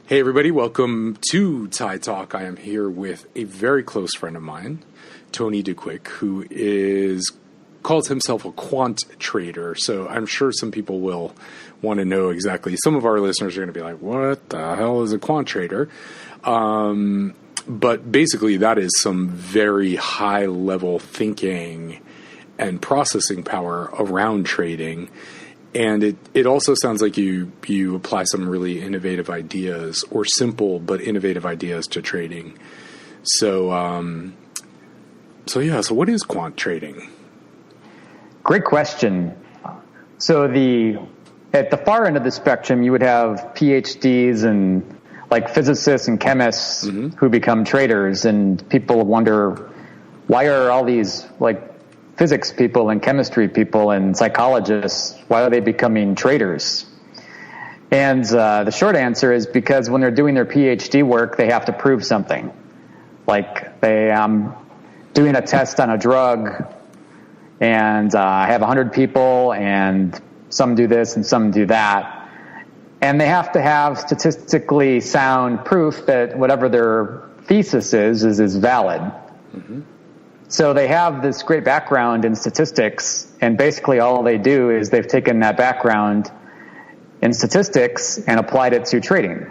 Hey everybody, welcome to TAI Talk. I am here with a very close friend of mine, Tony DeQuick, who calls himself a quant trader. So I'm sure some people will want to know exactly. Some of our listeners are going to be like, what the hell is a quant trader? But basically that is some very high level thinking and processing power around trading. And it also sounds like you apply some really innovative ideas, or simple but innovative ideas, to trading. So what is quant trading? Great question. So at the far end of the spectrum, you would have PhDs and like physicists and chemists who become traders, and people wonder, why are all these like physics people and chemistry people and psychologists, why are they becoming traders? And the short answer is because when they're doing their PhD work, they have to prove something. Like they doing a test on a drug, and I have 100 people, and some do this and some do that. And they have to have statistically sound proof that whatever their thesis is valid. Mm-hmm. So they have this great background in statistics, and basically all they do is they've taken that background in statistics and applied it to trading.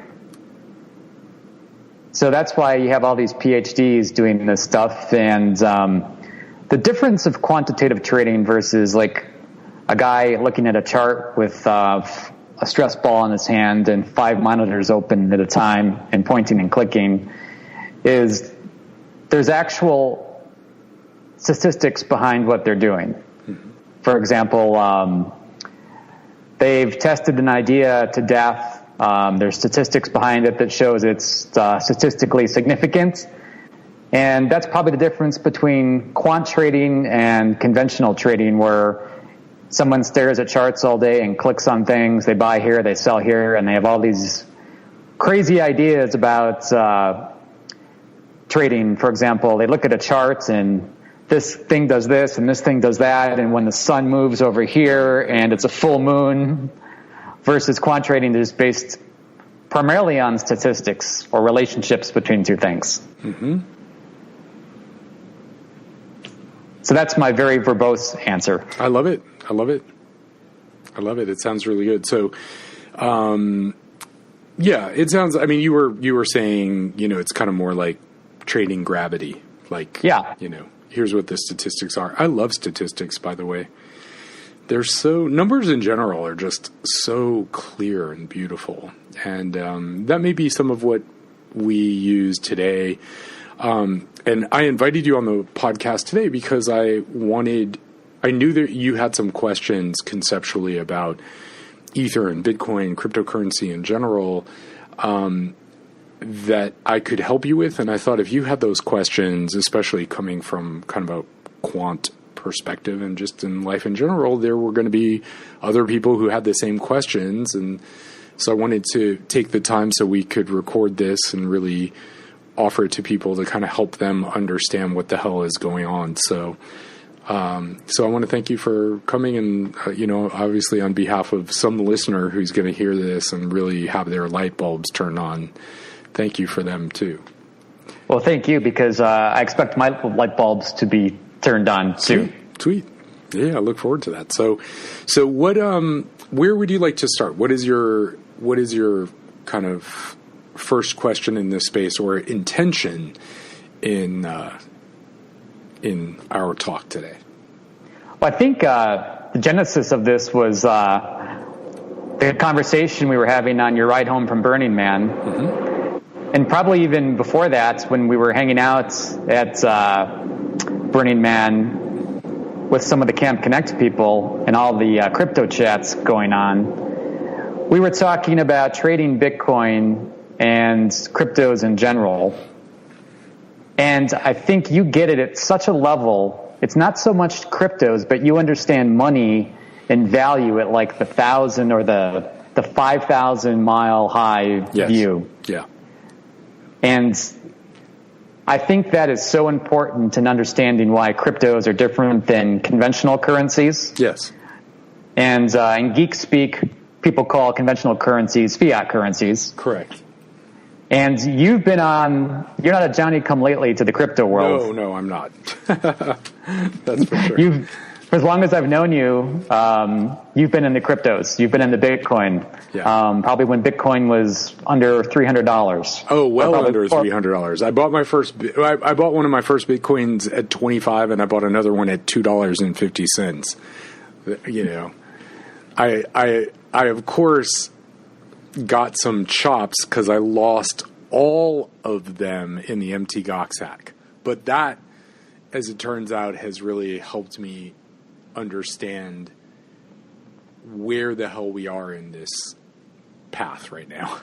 So that's why you have all these PhDs doing this stuff. And the difference of quantitative trading versus like a guy looking at a chart with a stress ball in his hand and 5 monitors open at a time and pointing and clicking is there's actual statistics behind what they're doing. Mm-hmm. For example, they've tested an idea to death. There's statistics behind it that shows it's statistically significant. And that's probably the difference between quant trading and conventional trading, where someone stares at charts all day and clicks on things. They buy here, they sell here, and they have all these crazy ideas about trading. For example, they look at a chart and this thing does this and this thing does that, and when the sun moves over here and it's a full moon, versus quant trading that is based primarily on statistics or relationships between two things. Mm-hmm. So that's my very verbose answer. I love it. It sounds really good. So, it sounds, I mean, you were saying, it's kind of more like trading gravity. Like, here's what the statistics are. I love statistics, by the way. Numbers in general are just so clear and beautiful. And that may be some of what we use today. And I invited you on the podcast today because I knew that you had some questions conceptually about Ether and Bitcoin, cryptocurrency in general, that I could help you with. And I thought if you had those questions, especially coming from kind of a quant perspective and just in life in general, there were going to be other people who had the same questions. And so I wanted to take the time so we could record this and really offer it to people to kind of help them understand what the hell is going on. So I want to thank you for coming, and, obviously on behalf of some listener who's going to hear this and really have their light bulbs turned on, thank you for them too. Well, thank you, because I expect my light bulbs to be turned on soon. Sweet. Yeah, I look forward to that. So what, where would you like to start? What is your kind of first question in this space, or intention in our talk today? Well, I think the genesis of this was the conversation we were having on your ride home from Burning Man. Mm-hmm. And probably even before that, when we were hanging out at Burning Man with some of the Camp Connect people and all the crypto chats going on, we were talking about trading Bitcoin and cryptos in general. And I think you get it at such a level. It's not so much cryptos, but you understand money and value at like the 1,000 or the 5,000 mile high view. Yeah. And I think that is so important in understanding why cryptos are different than conventional currencies. Yes. And in geek speak, people call conventional currencies fiat currencies. Correct. And you're not a Johnny come lately to the crypto world. No, I'm not. That's for sure. For as long as I've known you, you've been in the cryptos. You've been in the Bitcoin. Yeah. Probably when Bitcoin was under $300. Oh, well under $300. I bought one of my first Bitcoins at 25, and I bought another one at $2.50. You know, I of course got some chops because I lost all of them in the MT Gox hack. But that, as it turns out, has really helped me understand where the hell we are in this path right now.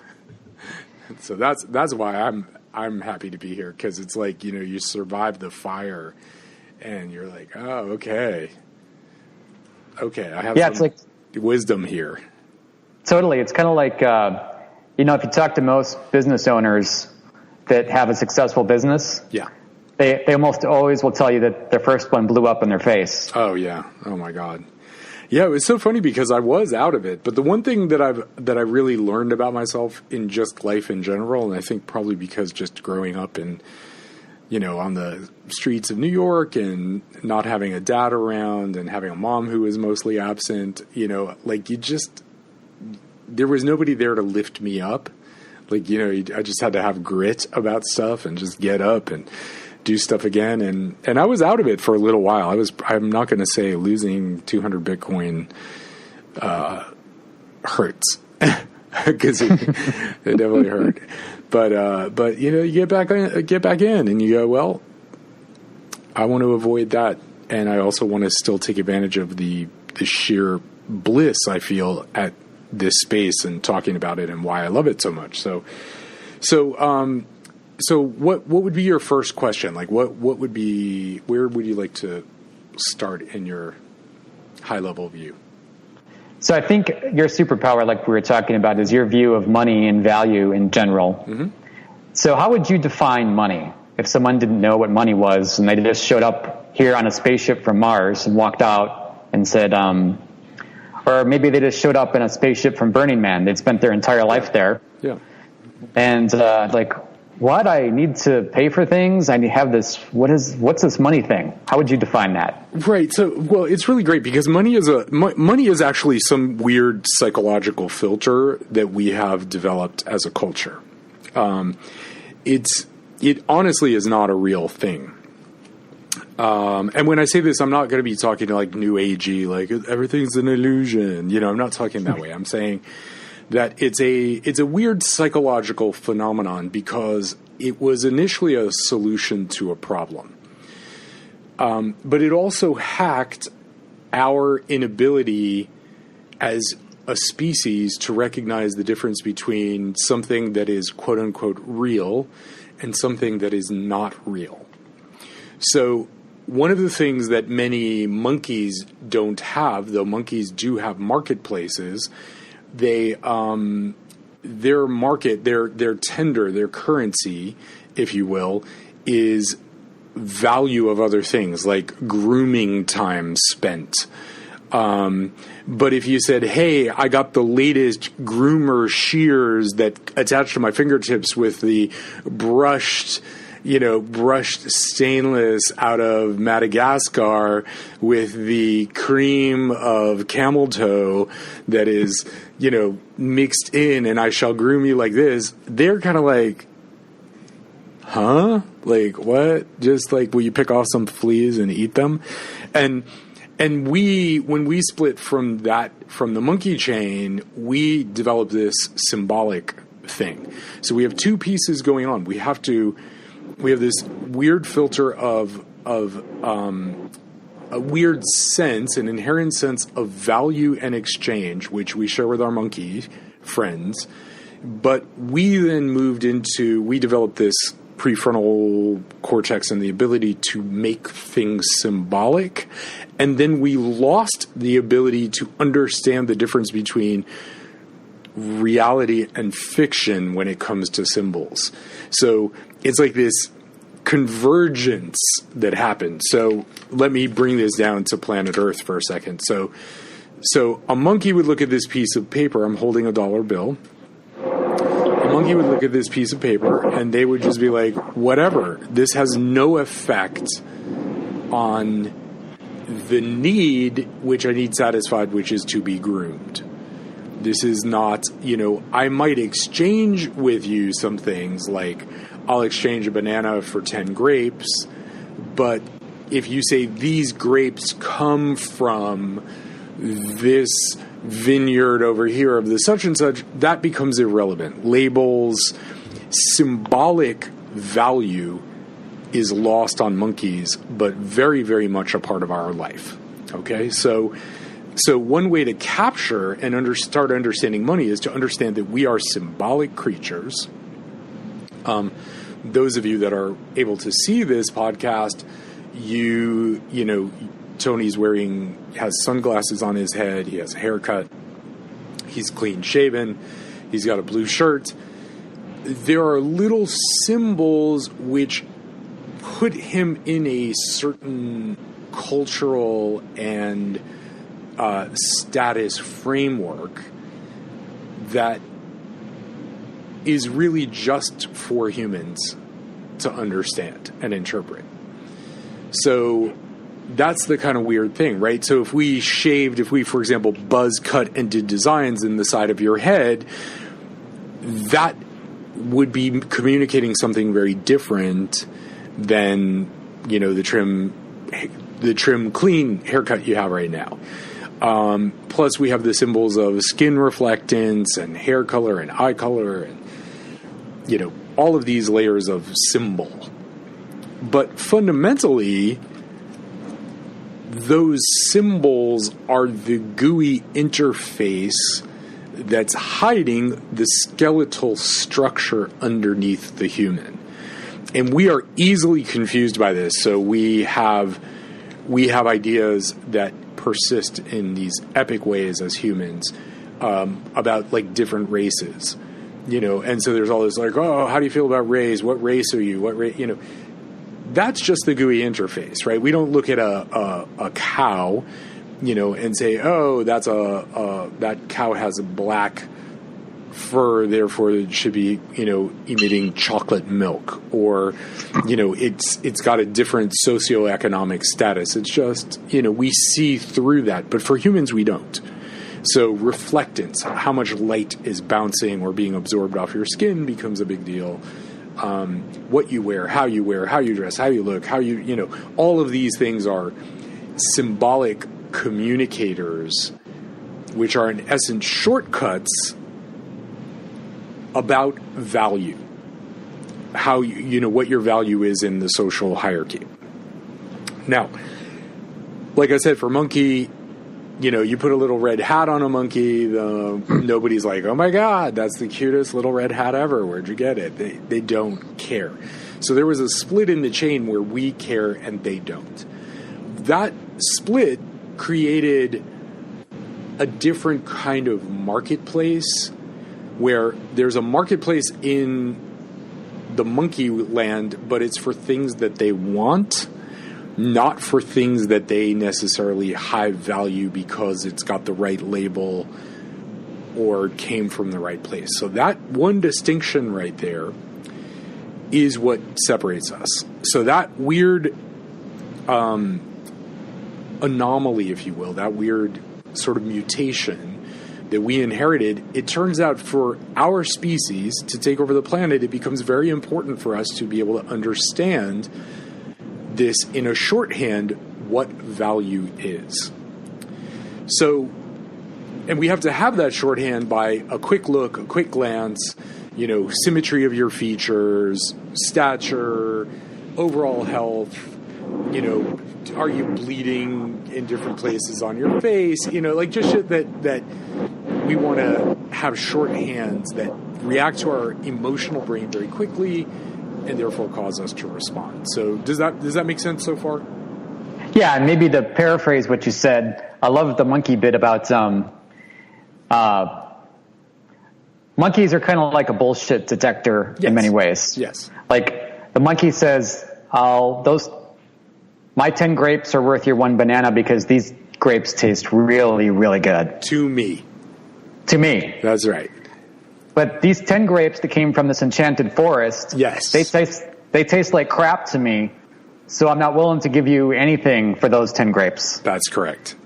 So that's why I'm happy to be here, because it's like, you know, you survive the fire and you're like, oh, okay, I have some wisdom here. Totally. It's kind of like, you know, if you talk to most business owners that have a successful business, yeah, they almost always will tell you that their first one blew up in their face. Oh yeah. Oh my God. Yeah, it was so funny because I was out of it. But the one thing that I really learned about myself in just life in general, and I think probably because just growing up in, you know, on the streets of New York and not having a dad around and having a mom who was mostly absent, you know, like there was nobody there to lift me up. Like, you know, I just had to have grit about stuff and just get up and do stuff again. And I was out of it for a little while. I'm not going to say losing 200 Bitcoin hurts because it definitely hurt. But you know, you get back in and you go, well, I want to avoid that. And I also want to still take advantage of the sheer bliss I feel at this space and talking about it and why I love it so much. So what would be your first question? Like where would you like to start in your high level view? So I think your superpower, like we were talking about, is your view of money and value in general. Mm-hmm. So how would you define money if someone didn't know what money was and they just showed up here on a spaceship from Mars and walked out and said, or maybe they just showed up in a spaceship from Burning Man. They'd spent their entire life there. Yeah. And like, what? I need to pay for things. I need to have this. What's this money thing? How would you define that? Right. So, well, it's really great because money is actually some weird psychological filter that we have developed as a culture. It honestly is not a real thing. And when I say this, I'm not going to be talking to like new agey, like everything's an illusion. You know, I'm not talking that way. I'm saying that it's a weird psychological phenomenon because it was initially a solution to a problem. But it also hacked our inability as a species to recognize the difference between something that is quote unquote real and something that is not real. So one of the things that many monkeys don't have, though monkeys do have marketplaces, their market, their tender, their currency, if you will, is value of other things like grooming time spent. But if you said, hey, I got the latest groomer shears that attached to my fingertips with the brushed stainless out of Madagascar with the cream of camel toe that is, mixed in, and I shall groom you like this, they're kind of like, huh? Like, what? Just like, will you pick off some fleas and eat them? And when we split from the monkey chain, we developed this symbolic thing. So we have two pieces going on. We have this weird filter of a weird sense, an inherent sense of value and exchange, which we share with our monkey friends. But we then we developed this prefrontal cortex and the ability to make things symbolic. And then we lost the ability to understand the difference between reality and fiction when it comes to symbols. So it's like this convergence that happened. So let me bring this down to planet Earth for a second. So a monkey would look at this piece of paper. I'm holding a dollar bill. A monkey would look at this piece of paper and they would just be like, whatever, this has no effect on the need which I need satisfied, which is to be groomed. This is not, I might exchange with you some things, like I'll exchange a banana for 10 grapes, but if you say these grapes come from this vineyard over here of the such and such, that becomes irrelevant. Labels, symbolic value is lost on monkeys, but very, very much a part of our life. Okay, so one way to capture and start understanding money is to understand that we are symbolic creatures. Those of you that are able to see this podcast, Tony's has sunglasses on his head. He has a haircut. He's clean shaven. He's got a blue shirt. There are little symbols which put him in a certain cultural and status framework that is really just for humans to understand and interpret. So that's the kind of weird thing, right? So if we, for example, buzz cut and did designs in the side of your head, that would be communicating something very different than, the trim clean haircut you have right now. Plus we have the symbols of skin reflectance and hair color and eye color and, all of these layers of symbol. But fundamentally, those symbols are the GUI interface that's hiding the skeletal structure underneath the human. And we are easily confused by this. So we have ideas that persist in these epic ways as humans about like different races, and so there's all this like, oh, how do you feel about race? What race are you? What race? That's just the GUI interface, right? We don't look at a cow, and say, oh, that's that cow has a black fur, therefore it should be, emitting chocolate milk, or, it's got a different socioeconomic status. It's just, we see through that, but for humans, we don't. So reflectance, how much light is bouncing or being absorbed off your skin becomes a big deal. What you wear, how you dress, how you look, all of these things are symbolic communicators, which are in essence shortcuts about value, how what your value is in the social hierarchy. Now, like I said, for monkey, you put a little red hat on a monkey, nobody's like, oh my God, that's the cutest little red hat ever. Where'd you get it? They don't care. So there was a split in the chain where we care and they don't. That split created a different kind of marketplace, where there's a marketplace in the monkey land, but it's for things that they want, not for things that they necessarily high value because it's got the right label or came from the right place. So that one distinction right there is what separates us. So that weird anomaly, if you will, that weird sort of mutation that we inherited, it turns out for our species to take over the planet, it becomes very important for us to be able to understand this in a shorthand, what value is. So, and we have to have that shorthand by a quick look, a quick glance, symmetry of your features, stature, overall health, are you bleeding in different places on your face? Like just shit that we want to have shorthands that react to our emotional brain very quickly and therefore cause us to respond. So does that make sense so far? Yeah, and maybe to paraphrase what you said, I love the monkey bit about monkeys are kind of like a bullshit detector in many ways. Yes. Like the monkey says, my 10 grapes are worth your 1 banana because these grapes taste really, really good. To me. To me. That's right. But these 10 grapes that came from this enchanted forest, yes, they taste like crap to me. So I'm not willing to give you anything for those 10 grapes. That's correct.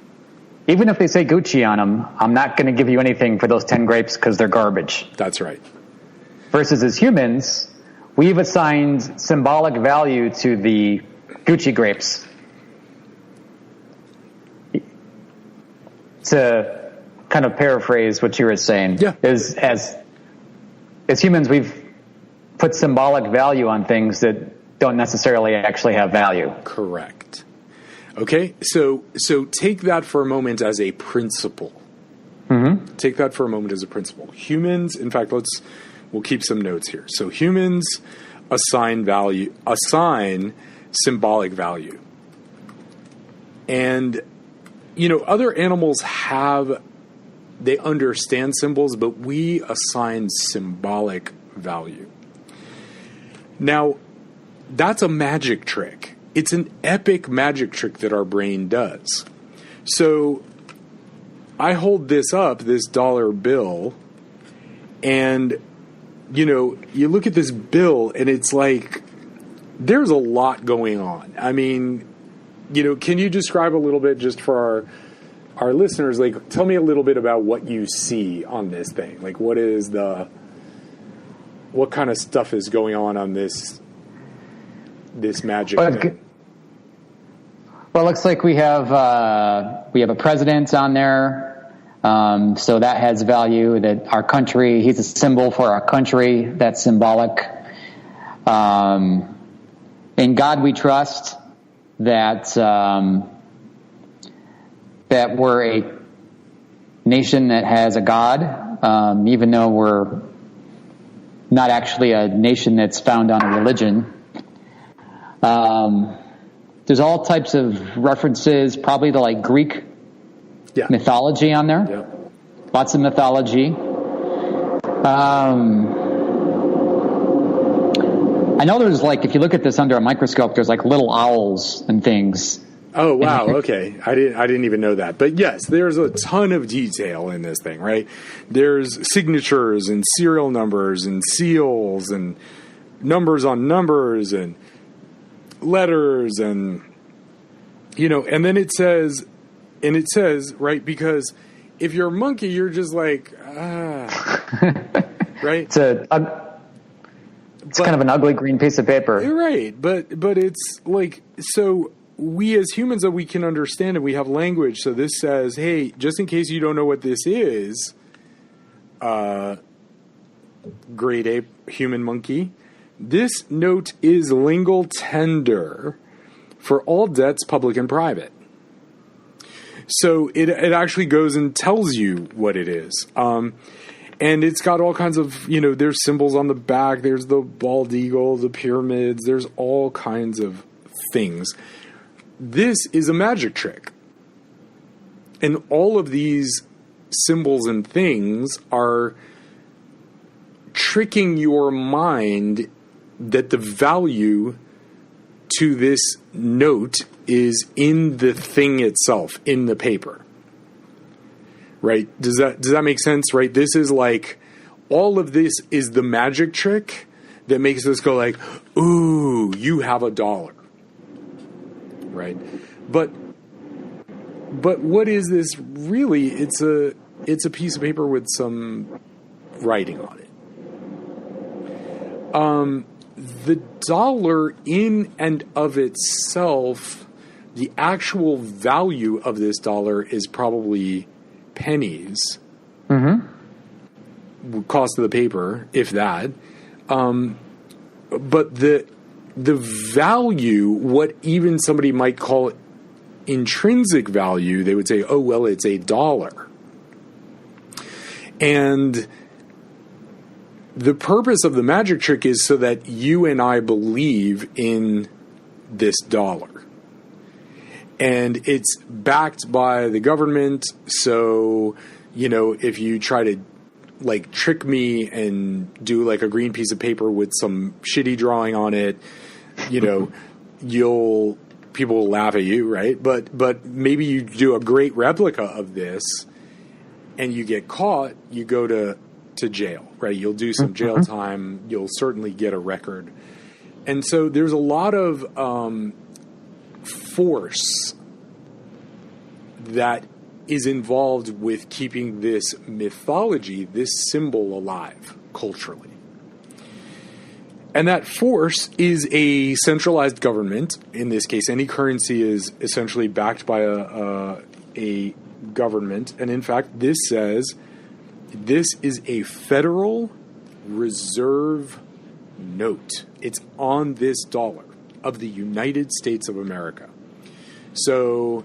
Even if they say Gucci on them, I'm not going to give you anything for those 10 grapes because they're garbage. That's right. Versus as humans, we've assigned symbolic value to the Gucci grapes. To kind of paraphrase what you were saying, is as humans, we've put symbolic value on things that don't necessarily actually have value. Correct. Okay, so take that for a moment as a principle. Mm-hmm. Take that for a moment as a principle. Humans, in fact, we'll keep some notes here. So humans assign symbolic value. And, other animals they understand symbols, but we assign symbolic value. Now, that's a magic trick. It's an epic magic trick that our brain does. So I hold this up, this dollar bill, and, you look at this bill and it's like, there's a lot going on. I mean, can you describe a little bit just for our listeners, like, tell me a little bit about what you see on this thing. Like, what kind of stuff is going on this magic thing? Well, it looks like we have a president on there, so that has value. That our country, he's a symbol for our country. That's symbolic. In God we trust. That we're a nation that has a God, even though we're not actually a nation that's found on a religion. There's all types of references, probably to like Greek mythology on there. Yeah. Lots of mythology. I know there's like, if you look at this under a microscope, there's like little owls and things. Oh, wow. Okay. I didn't even know that. But yes, there's a ton of detail in this thing, right? There's signatures and serial numbers and seals and numbers on numbers and letters and, and then it says, right, because if you're a monkey, you're just like, right? It's kind of an ugly green piece of paper. Right. But it's like, so we as humans, we can understand and we have language. So this says, hey, just in case you don't know what this is, grade ape, human monkey, this note is lingual tender for all debts, public and private. So it actually goes and tells you what it is. And it's got all kinds of, there's symbols on the back. There's the bald eagle, the pyramids. There's all kinds of things. This is a magic trick. And all of these symbols and things are tricking your mind that the value to this note is in the thing itself, in the paper. Right? Does that make sense? Right? This is like, all of this is the magic trick that makes us go like, ooh, you have $1. Right? But what is this really? It's a piece of paper with some writing on it. The dollar in and of itself, the actual value of this dollar is probably pennies. Mm-hmm. Cost of the paper, if that. But the value, what even somebody might call intrinsic value, they would say, oh, well, it's $1. And the purpose of the magic trick is so that you and I believe in this dollar. And it's backed by the government. So, if you try to like trick me and do like a green piece of paper with some shitty drawing on it, people will laugh at you, right? But maybe you do a great replica of this and you get caught, you go to to jail, right? You'll do some jail time. You'll certainly get a record. And so there's a lot of force that is involved with keeping this mythology, this symbol alive culturally. And that force is a centralized government. In this case, any currency is essentially backed by a government. And in fact, this says this is a Federal Reserve note. It's on this dollar of the United States of America. So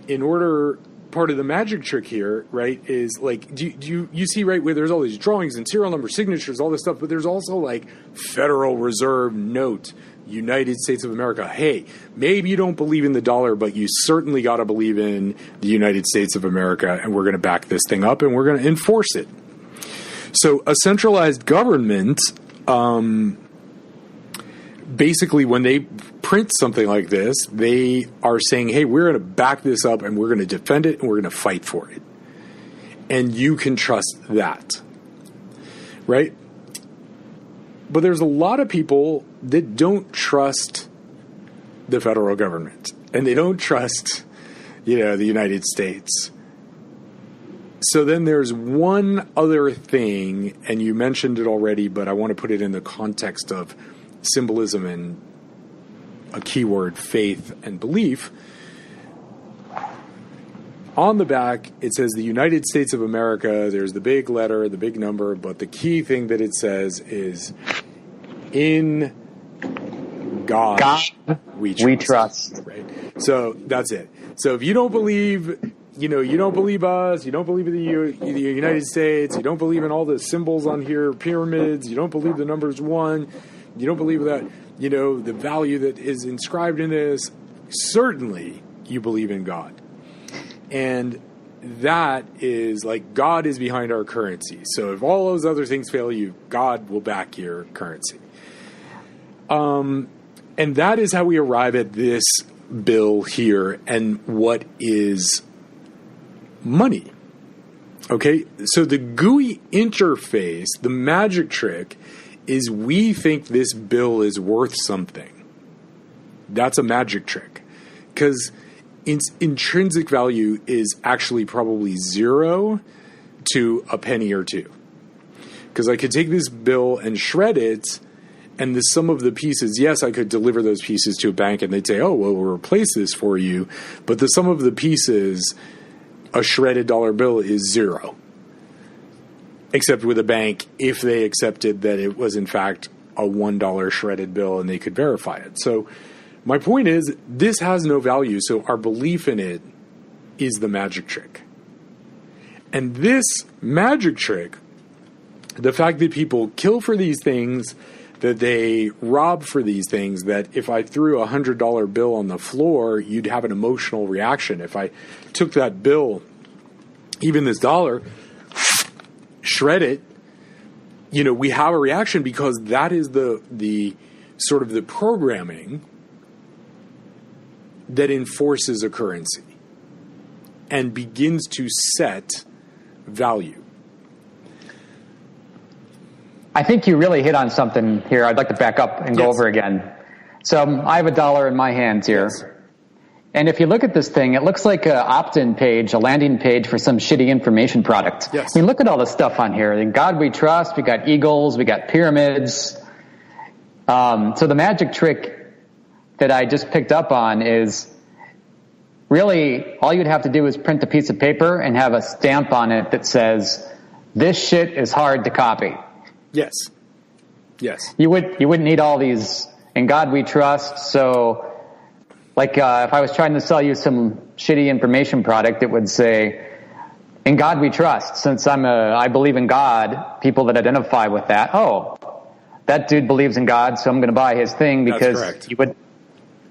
in order, part of the magic trick here, right, is like, do you see, right, where there's all these drawings and serial number signatures, all this stuff, but there's also like Federal Reserve note, United States of America. Hey, maybe you don't believe in the dollar, but you certainly got to believe in the United States of America, and we're going to back this thing up, and we're going to enforce it. So a centralized government, basically when they print something like this, they are saying, hey, we're going to back this up, and we're going to defend it, and we're going to fight for it. And you can trust that, right? But there's a lot of people that don't trust the federal government, and they don't trust, the United States. So then there's one other thing, and you mentioned it already, but I want to put it in the context of symbolism and a keyword, faith and belief. On the back, it says the United States of America. There's the big letter, the big number, but the key thing that it says is, in God we trust. Right? So that's it. So if you don't believe, you don't believe us, you don't believe in the United States, you don't believe in all the symbols on here, pyramids, you don't believe the numbers 1, you don't believe that, the value that is inscribed in this, certainly you believe in God. And that is like, God is behind our currency. So if all those other things fail you, God will back your currency. And that is how we arrive at this bill here and what is money. Okay, so the GUI interface, the magic trick, is we think this bill is worth something. That's a magic trick. Because its intrinsic value is actually probably 0 to a penny or 2. Because I could take this bill and shred it, and the sum of the pieces, yes, I could deliver those pieces to a bank and they'd say, oh, well, we'll replace this for you. But the sum of the pieces, a shredded dollar bill, is 0. Except with a bank, if they accepted that it was in fact a $1 shredded bill and they could verify it. So my point is, this has no value, so our belief in it is the magic trick. And this magic trick, the fact that people kill for these things, that they rob for these things, that if I threw a $100 bill on the floor, you'd have an emotional reaction. If I took that bill, even this dollar, shred it, we have a reaction, because that is the sort of the programming that enforces a currency and begins to set value. I think you really hit on something here. I'd like to back up and go over again. So I have $1 in my hands here. Yes. And if you look at this thing, it looks like an opt-in page, a landing page for some shitty information product. Yes. I mean, look at all the stuff on here. In God we trust, we got eagles, we got pyramids. So the magic trick that I just picked up on is really all you'd have to do is print a piece of paper and have a stamp on it that says, this shit is hard to copy. Yes. Yes. You wouldn't need all these in God we trust. So like if I was trying to sell you some shitty information product, it would say, in God we trust. Since I believe in God, people that identify with that, that dude believes in God, so I'm going to buy his thing, because he would,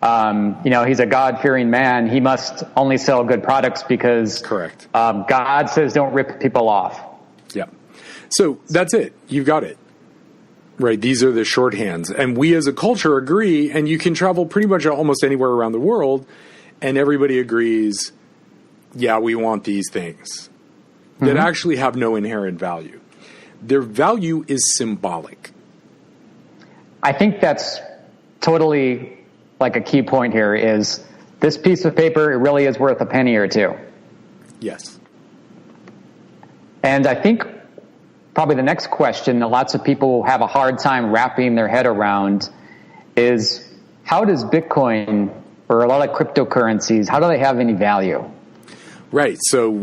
he's a God-fearing man. He must only sell good products because God says don't rip people off. Yeah. So that's it. You've got it. Right. These are the shorthands. And we as a culture agree, and you can travel pretty much almost anywhere around the world, and everybody agrees, yeah, we want these things that actually have no inherent value. Their value is symbolic. I think that's totally like a key point here is this piece of paper, it really is worth a penny or two. Yes. And I think probably the next question that lots of people have a hard time wrapping their head around is how does Bitcoin or a lot of cryptocurrencies, how do they have any value? Right. So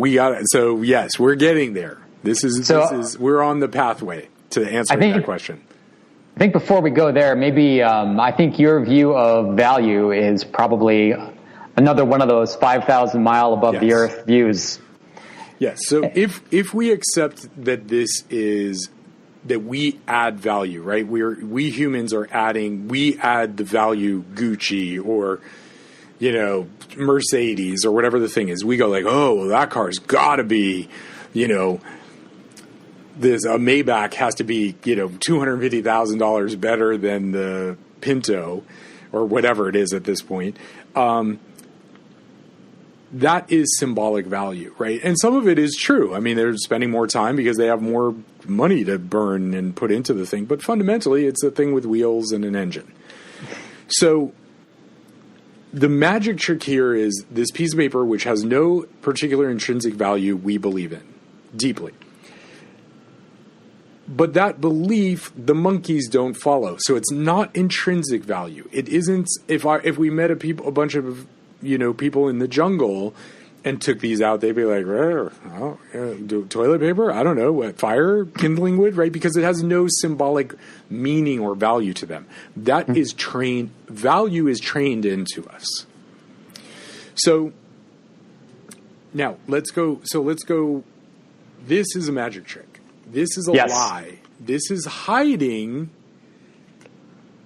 yes, we're getting there. We're on the pathway to answering that question. I think before we go there, maybe I think your view of value is probably another one of those 5,000 mile above the earth views. Yes. So if we accept that this is that we add value, right? We humans are we add the value Gucci or Mercedes or whatever the thing is. We go like, oh, well, that car's got to be, a Maybach has to be, $250,000 better than the Pinto or whatever it is at this point. That is symbolic value, right? And some of it is true. I mean, they're spending more time because they have more money to burn and put into the thing. But fundamentally, it's a thing with wheels and an engine. So the magic trick here is this piece of paper, which has no particular intrinsic value we believe in deeply. But that belief, the monkeys don't follow. So it's not intrinsic value. It isn't. If we met a bunch of people in the jungle and took these out, they'd be like, toilet paper? I don't know. What, fire? Kindling wood? Right? Because it has no symbolic meaning or value to them. That is trained. Value is trained into us. So now let's go. This is a magic trick. This is a lie. This is hiding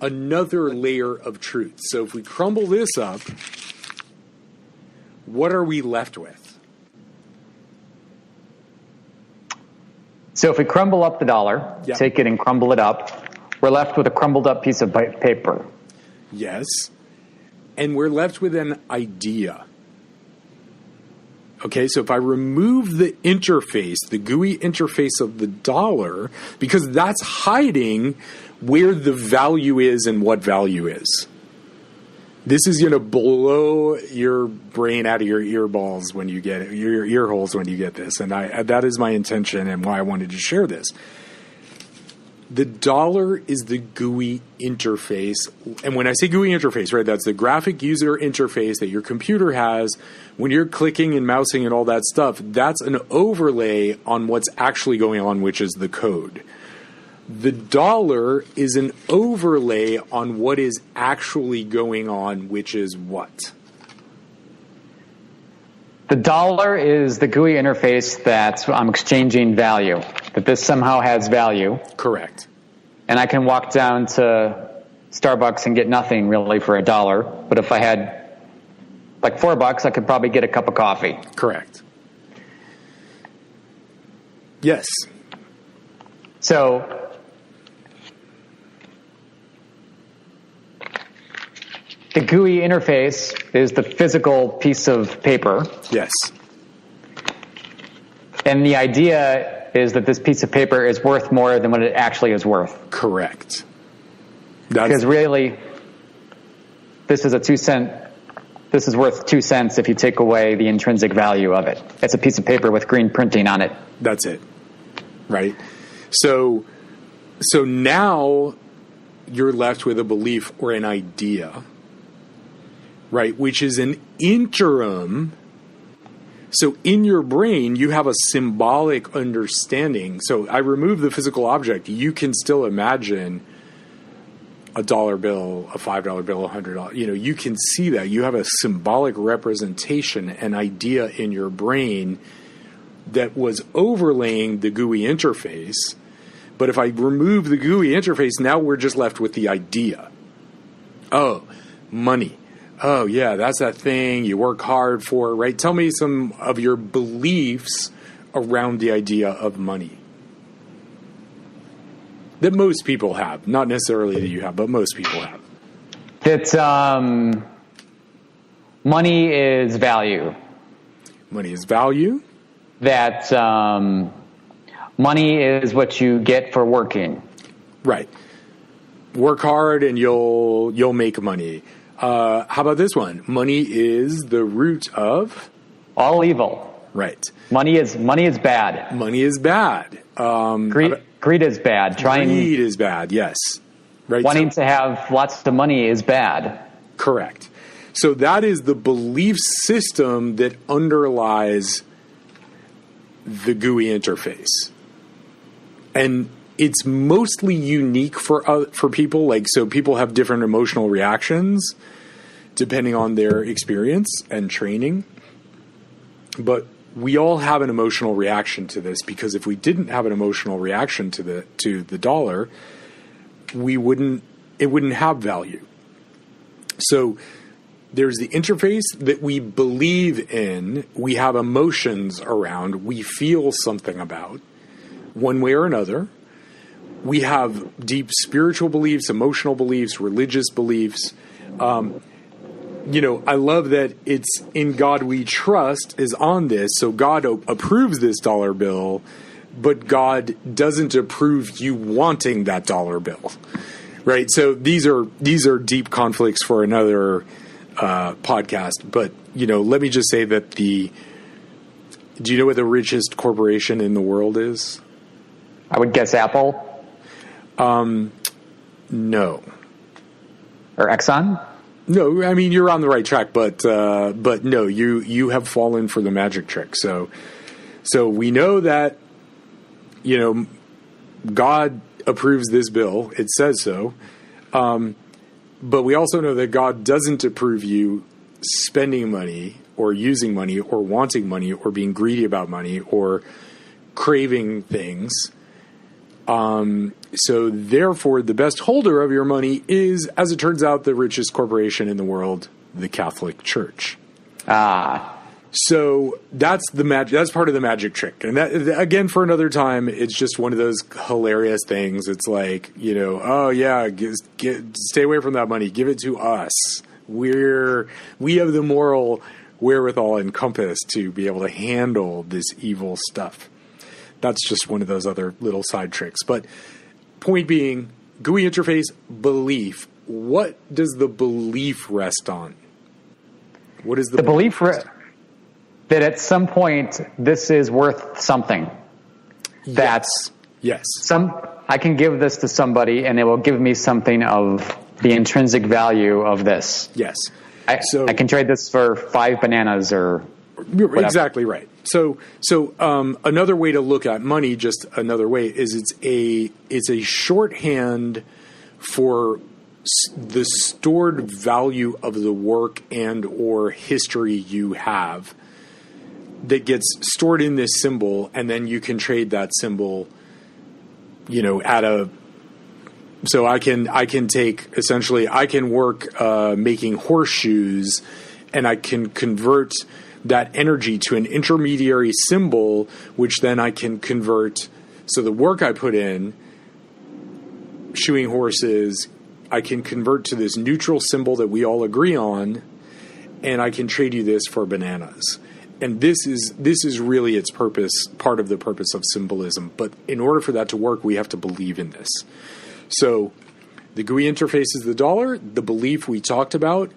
another layer of truth. So if we crumble this up, what are we left with? So if we crumble up the dollar, take it and crumble it up, we're left with a crumbled up piece of paper. Yes. And we're left with an idea. Okay, so if I remove the interface, the GUI interface of the dollar, because that's hiding where the value is and what value is. This is going to blow your brain out of your ear balls when you get it, your ear holes when you get this. And that is my intention and why I wanted to share this. The dollar is the GUI interface. And when I say GUI interface, right, that's the graphic user interface that your computer has when you're clicking and mousing and all that stuff. That's an overlay on what's actually going on, which is the code. The dollar is an overlay on what is actually going on, which is what? The dollar is the GUI interface that I'm exchanging value, that this somehow has value. Correct. And I can walk down to Starbucks and get nothing really for $1. But if I had like $4, I could probably get a cup of coffee. Correct. Yes. So the GUI interface is the physical piece of paper. Yes. And the idea is that this piece of paper is worth more than what it actually is worth. Correct. Because really, this is a 2-cent. This is worth 2 cents if you take away the intrinsic value of it. It's a piece of paper with green printing on it. That's it. Right? So now you're left with a belief or an idea, right, which is an interim. So in your brain, you have a symbolic understanding. So I remove the physical object. You can still imagine a dollar bill, a $5 bill, $100. You can see that. You have a symbolic representation, an idea in your brain that was overlaying the GUI interface. But if I remove the GUI interface, now we're just left with the idea. Oh, money. Oh, yeah, that's that thing you work hard for, right? Tell me some of your beliefs around the idea of money that most people have. Not necessarily that you have, but most people have. That money is value. Money is value. That money is what you get for working. Right. Work hard and you'll make money. How about this one? Money is the root of all evil. Right. Money is bad. Money is bad. Greed is bad. Greed is bad. Yes. Right. Wanting to have lots of money is bad. Correct. So that is the belief system that underlies the GUI interface. And it's mostly unique for people. Like, so people have different emotional reactions depending on their experience and training. But we all have an emotional reaction to this, because if we didn't have an emotional reaction to the dollar, it wouldn't have value. So there's the interface that we believe in, we have emotions around, we feel something about, one way or another. We have deep spiritual beliefs, emotional beliefs, religious beliefs. I love that it's In God We Trust is on this. So God approves this dollar bill, but God doesn't approve you wanting that dollar bill. Right. So these are deep conflicts for another podcast. But, let me just say that do you know what the richest corporation in the world is? I would guess Apple. No. Or Exxon? No, I mean, you're on the right track, but no, you have fallen for the magic trick. So we know that, God approves this bill. It says so. But we also know that God doesn't approve you spending money or using money or wanting money or being greedy about money or craving things. So therefore, the best holder of your money is, as it turns out, the richest corporation in the world, the Catholic Church. So that's that's part of the magic trick. And that, again, for another time, it's just one of those hilarious things. It's like, oh yeah, stay away from that money. Give it to us. We have the moral wherewithal and compass to be able to handle this evil stuff. That's just one of those other little side tricks. But point being, GUI interface, belief. What does the belief rest on? What is the belief that at some point this is worth something? Yes. I can give this to somebody and it will give me something of the intrinsic value of this. Yes. I can trade this for 5 bananas or whatever. Exactly right. So another way to look at money, just another way, is it's a shorthand for the stored value of the work and or history you have that gets stored in this symbol, and then you can trade that symbol, so I can take, essentially, I can work making horseshoes, and I can convert that energy to an intermediary symbol, which then I can convert. So the work I put in, shoeing horses, I can convert to this neutral symbol that we all agree on, and I can trade you this for bananas. And this is really its purpose, part of the purpose of symbolism. But in order for that to work, we have to believe in this. So the GUI interface is the dollar, the belief we talked about,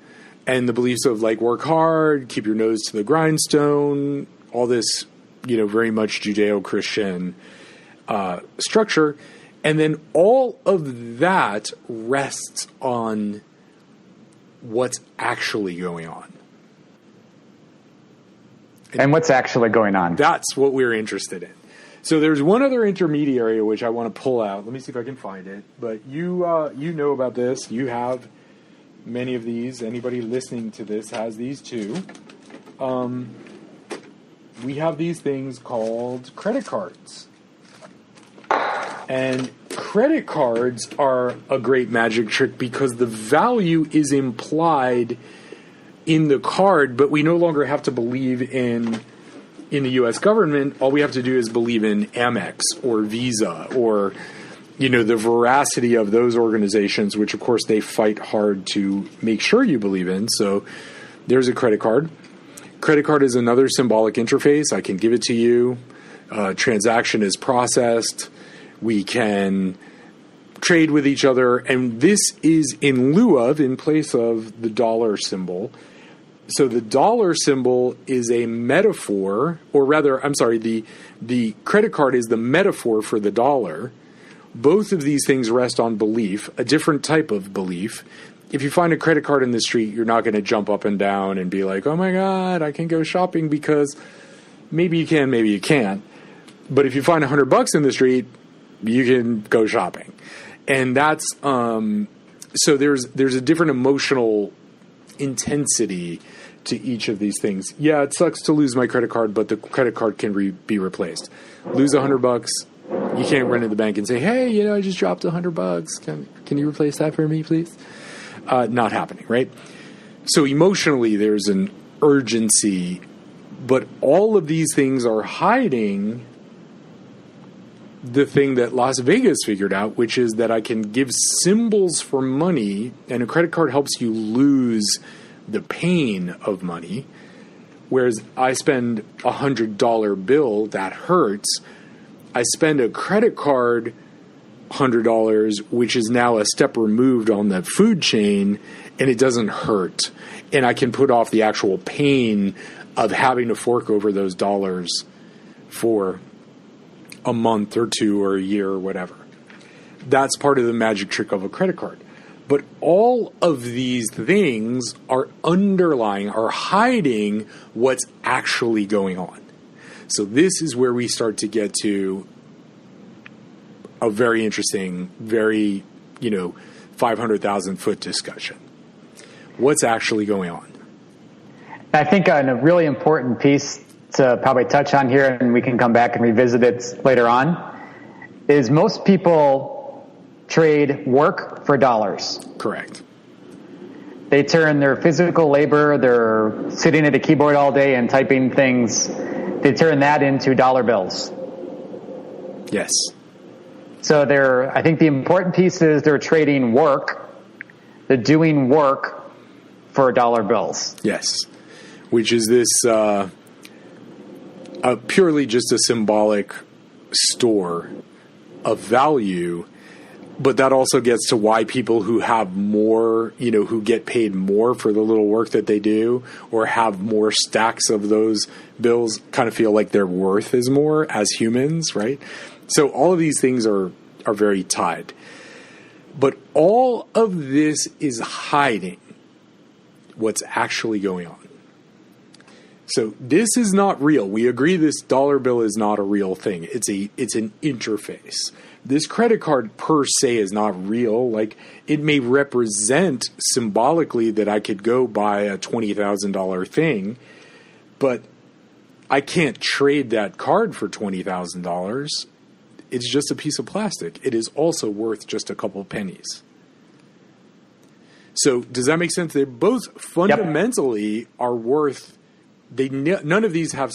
and the beliefs of like work hard, keep your nose to the grindstone, all this, very much Judeo-Christian structure. And then all of that rests on what's actually going on. And what's actually going on? That's what we're interested in. So there's one other intermediary which I want to pull out. Let me see if I can find it. But you know about this. You have many of these. Anybody listening to this has these too. We have these things called credit cards. And credit cards are a great magic trick because the value is implied in the card, but we no longer have to believe in the U.S. government. All we have to do is believe in Amex or Visa or, the veracity of those organizations, which, of course, they fight hard to make sure you believe in. So there's a credit card. Credit card is another symbolic interface. I can give it to you. transaction is processed. We can trade with each other. And this is in place of the dollar symbol. So the dollar symbol is a metaphor, or rather, I'm sorry, the credit card is the metaphor for the dollar. Both of these things rest on belief, a different type of belief. If you find a credit card in the street, you're not going to jump up and down and be like, oh my God, I can go shopping, because maybe you can, maybe you can't. But if you find $100 in the street, you can go shopping. And that's, so there's a different emotional intensity to each of these things. Yeah, it sucks to lose my credit card, but the credit card can be replaced. Lose $100, you can't run to the bank and say, hey, I just dropped $100. Can you replace that for me, please? Not happening, right? So emotionally, there's an urgency, but all of these things are hiding the thing that Las Vegas figured out, which is that I can give symbols for money, and a credit card helps you lose the pain of money. Whereas I spend $100 bill, that hurts. I spend a credit card $100, which is now a step removed on the food chain, and it doesn't hurt. And I can put off the actual pain of having to fork over those dollars for a month or two or a year or whatever. That's part of the magic trick of a credit card. But all of these things are hiding what's actually going on. So this is where we start to get to a very interesting, very, 500,000 foot discussion. What's actually going on? I think a really important piece to probably touch on here, and we can come back and revisit it later on, is most people trade work for dollars. Correct. They turn their physical labor, they're sitting at a keyboard all day and typing things, they turn that into dollar bills. Yes. So I think the important piece is they're trading work, they're doing work for dollar bills. Yes. Which is this purely just a symbolic store of value. But that also gets to why people who have more, who get paid more for the little work that they do, or have more stacks of those bills, kind of feel like their worth is more as humans, right? So all of these things are very tied. But all of this is hiding what's actually going on. So this is not real. We agree this dollar bill is not a real thing. It's an interface. This credit card per se is not real. Like, it may represent symbolically that I could go buy a $20,000 thing, but I can't trade that card for $20,000. It's just a piece of plastic. It is also worth just a couple pennies. So does that make sense? They both fundamentally are worth. None of these have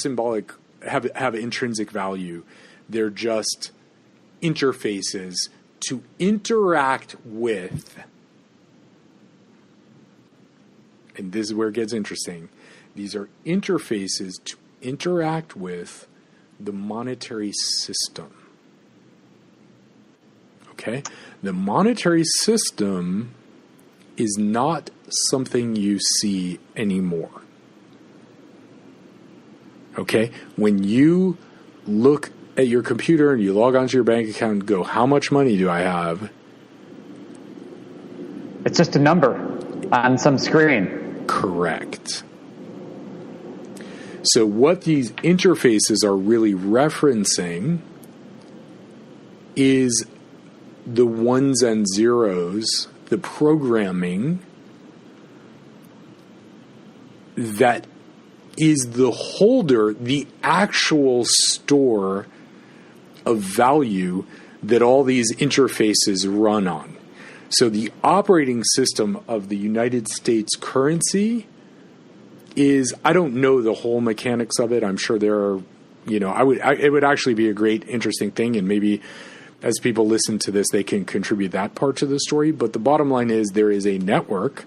have intrinsic value. They're just interfaces to interact with, and this is where it gets interesting. These are interfaces to interact with the monetary system. Okay? The monetary system is not something you see anymore. Okay? When you look at your computer and you log onto your bank account and go, how much money do I have? It's just a number on some screen. Correct. So what these interfaces are really referencing is the ones and zeros, the programming that is the holder, the actual store of value that all these interfaces run on. So the operating system of the United States currency is, I don't know the whole mechanics of it. I'm sure there are, it would actually be a great, interesting thing. And maybe as people listen to this, they can contribute that part to the story. But the bottom line is there is a network,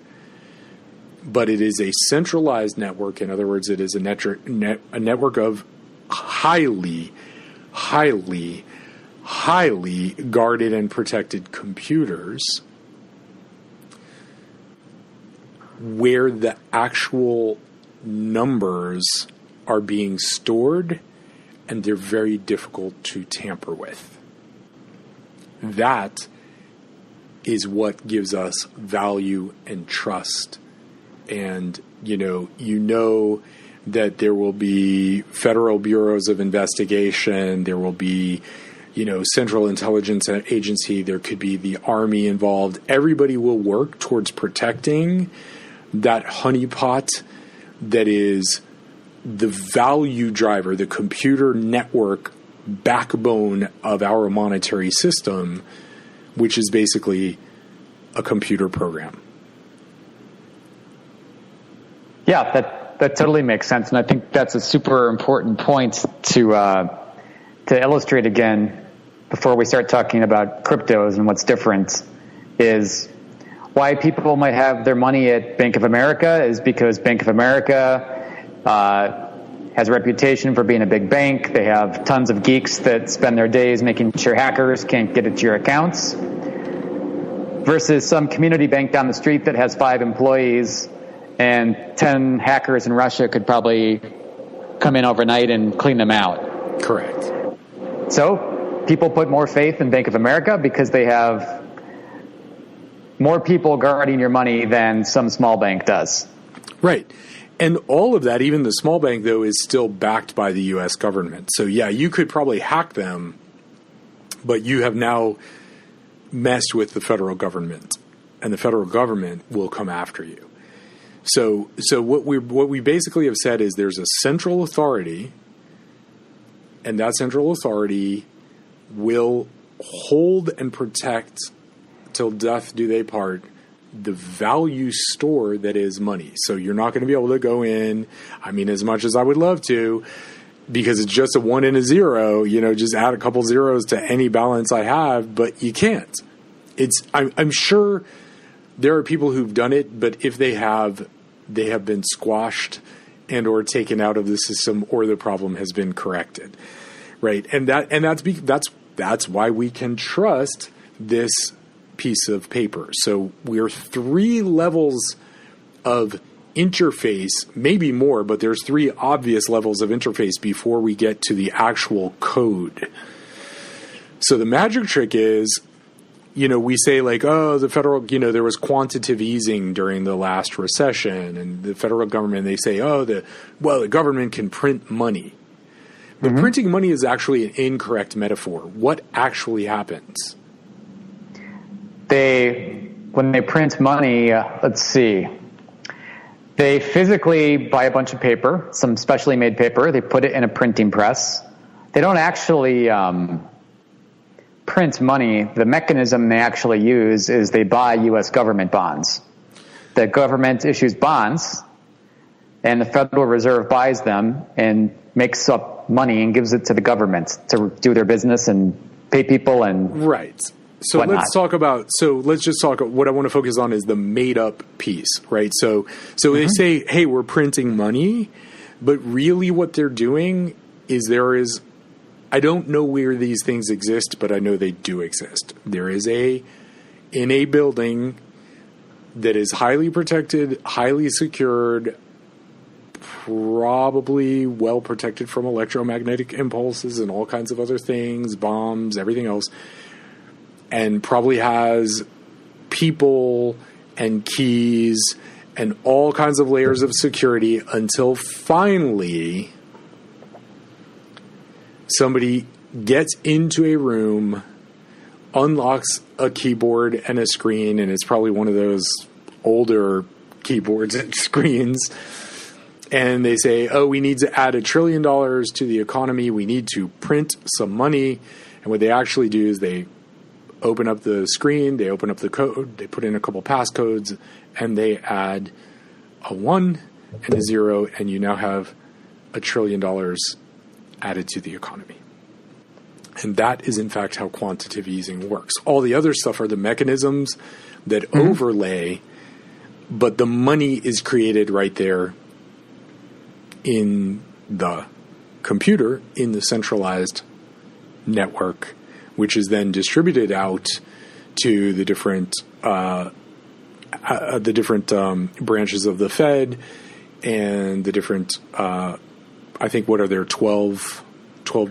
but it is a centralized network. In other words, it is a network of highly highly, highly guarded and protected computers where the actual numbers are being stored and they're very difficult to tamper with. That is what gives us value and trust. And, you know that there will be federal bureaus of investigation, there will be, Central Intelligence Agency, there could be the Army involved. Everybody will work towards protecting that honeypot that is the value driver, the computer network backbone of our monetary system, which is basically a computer program. Yeah, that totally makes sense, and I think that's a super important point to illustrate again before we start talking about cryptos and what's different. Is why people might have their money at Bank of America is because Bank of America has a reputation for being a big bank. They have tons of geeks that spend their days making sure hackers can't get into your accounts, versus some community bank down the street that has 5 employees and 10 hackers in Russia could probably come in overnight and clean them out. Correct. So people put more faith in Bank of America because they have more people guarding your money than some small bank does. Right. And all of that, even the small bank, though, is still backed by the U.S. government. So, yeah, you could probably hack them, but you have now messed with the federal government, and the federal government will come after you. So what we basically have said is there's a central authority, and that central authority will hold and protect till death do they part the value store that is money. So you're not going to be able to go in, as much as I would love to, because it's just a 1 and a 0, just add a couple zeros to any balance I have, but you can't. I'm sure there are people who've done it, but if they have been squashed and or taken out of the system, or the problem has been corrected. Right. And that's why we can trust this piece of paper. So we're 3 levels of interface, maybe more, but there's 3 obvious levels of interface before we get to the actual code. So the magic trick is, we say like, oh, the federal, there was quantitative easing during the last recession, and the federal government, they say, the government can print money. But printing money is actually an incorrect metaphor. What actually happens? When they print money, let's see. They physically buy a bunch of paper, some specially made paper. They put it in a printing press. They don't actually print money. The mechanism they actually use is they buy U.S. government bonds. The government issues bonds, and the Federal Reserve buys them and makes up money and gives it to the government to do their business and pay people and right. So whatnot. Let's just talk. What I want to focus on is the made up piece, right? So they say, hey, we're printing money, but really what they're doing is I don't know where these things exist, but I know they do exist. There is in a building that is highly protected, highly secured, probably well protected from electromagnetic impulses and all kinds of other things, bombs, everything else, and probably has people and keys and all kinds of layers of security until finally somebody gets into a room, unlocks a keyboard and a screen, and it's probably one of those older keyboards and screens, and they say, oh, we need to add $1 trillion to the economy. We need to print some money. And what they actually do is they open up the screen, they open up the code, they put in a couple passcodes, and they add a 1 and a 0, and you now have $1 trillion added to the economy. And that is, in fact, how quantitative easing works. All the other stuff are the mechanisms that overlay, but the money is created right there in the computer, in the centralized network, which is then distributed out to the different branches of the Fed and the different, I think, what are there, 12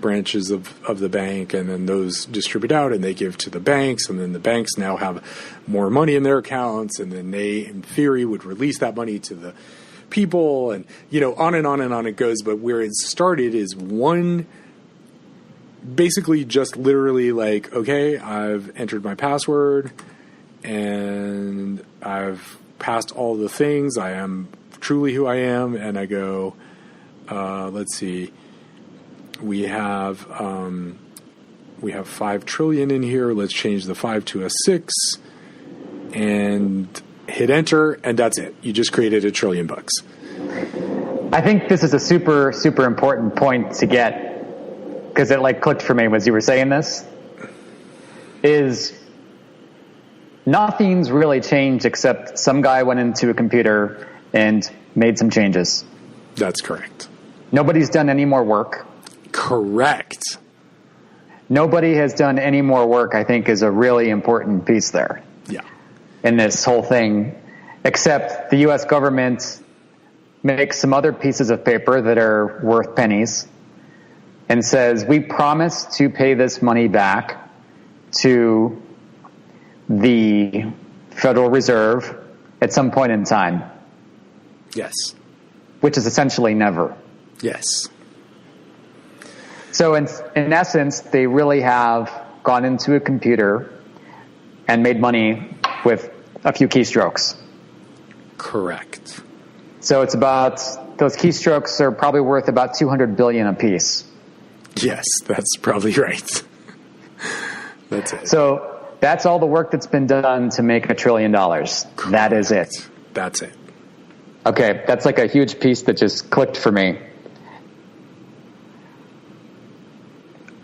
branches of the bank, and then those distribute out and they give to the banks, and then the banks now have more money in their accounts, and then they, in theory, would release that money to the people, and, on and on and on it goes. But where it started is one, basically just literally like, okay, I've entered my password and I've passed all the things. I am truly who I am. And I go, let's see, we have 5 trillion in here. Let's change the 5 to a 6 and hit enter. And that's it. You just created $1 trillion. I think this is a super, super important point to get, because it clicked for me as you were saying this, is nothing's really changed except some guy went into a computer and made some changes. That's correct. Nobody's done any more work. Correct. Nobody has done any more work, I think, is a really important piece there. Yeah. In this whole thing, except the U.S. government makes some other pieces of paper that are worth pennies and says, we promise to pay this money back to the Federal Reserve at some point in time. Yes. Which is essentially never. Yes. So in essence, they really have gone into a computer and made money with a few keystrokes. Correct. So it's about, those keystrokes are probably worth about 200 billion a piece. Yes, that's probably right. That's it. So that's all the work that's been done to make $1 trillion. Correct. That is it. That's it. Okay, that's like a huge piece that just clicked for me.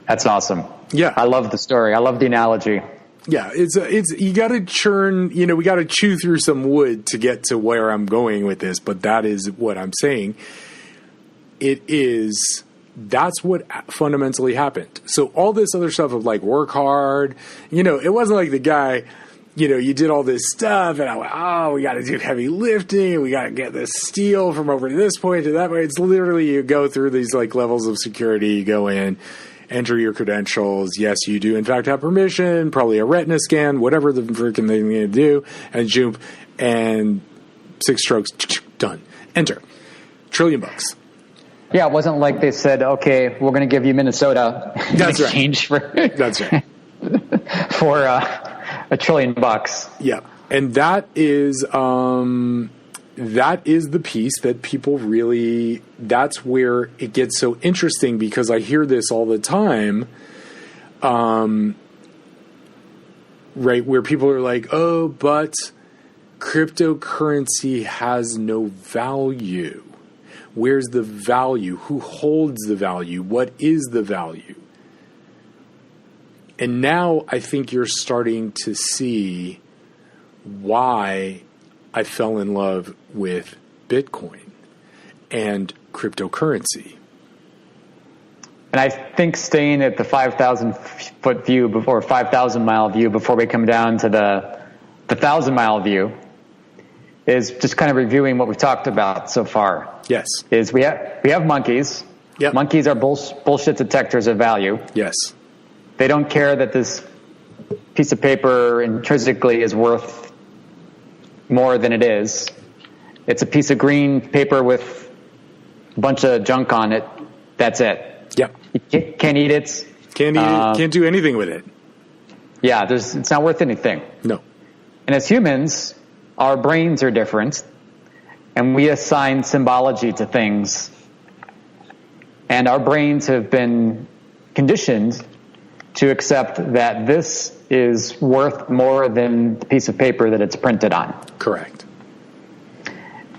That's awesome. Yeah. I love the story. I love the analogy. Yeah, it's you got to churn, we got to chew through some wood to get to where I'm going with this, but that is what I'm saying. That's what fundamentally happened. So all this other stuff of work hard, it wasn't like the guy, you did all this stuff and I went, oh, we got to do heavy lifting. We got to get this steel from over to this point to that point. It's literally, you go through these levels of security, you go in, enter your credentials. Yes, you do in fact have permission, probably a retina scan, whatever the freaking thing you need to do, and jump, and 6 strokes, done. Enter. $1 trillion. Yeah, it wasn't like they said, okay, we're going to give you Minnesota in exchange for That's right. for $1 trillion. Yeah, and that is the piece that people really. That's where it gets so interesting, because I hear this all the time. Right, where people are like, "Oh, but cryptocurrency has no value." Where's the value? Who holds the value? What is the value? And now I think you're starting to see why I fell in love with Bitcoin and cryptocurrency. And I think staying at the 5,000 foot view before 5,000 mile view before we come down to the 1,000 mile view is just kind of reviewing what we've talked about so far. Yes. Is we have monkeys. Yep. Monkeys are bullshit detectors of value. Yes. They don't care that this piece of paper intrinsically is worth more than it is. It's a piece of green paper with a bunch of junk on it. That's it. Yep. You can't eat it. Can't eat it. Can't do anything with it. Yeah, it's not worth anything. No. And as humans, our brains are different, and we assign symbology to things. And our brains have been conditioned to accept that this is worth more than the piece of paper that it's printed on. Correct.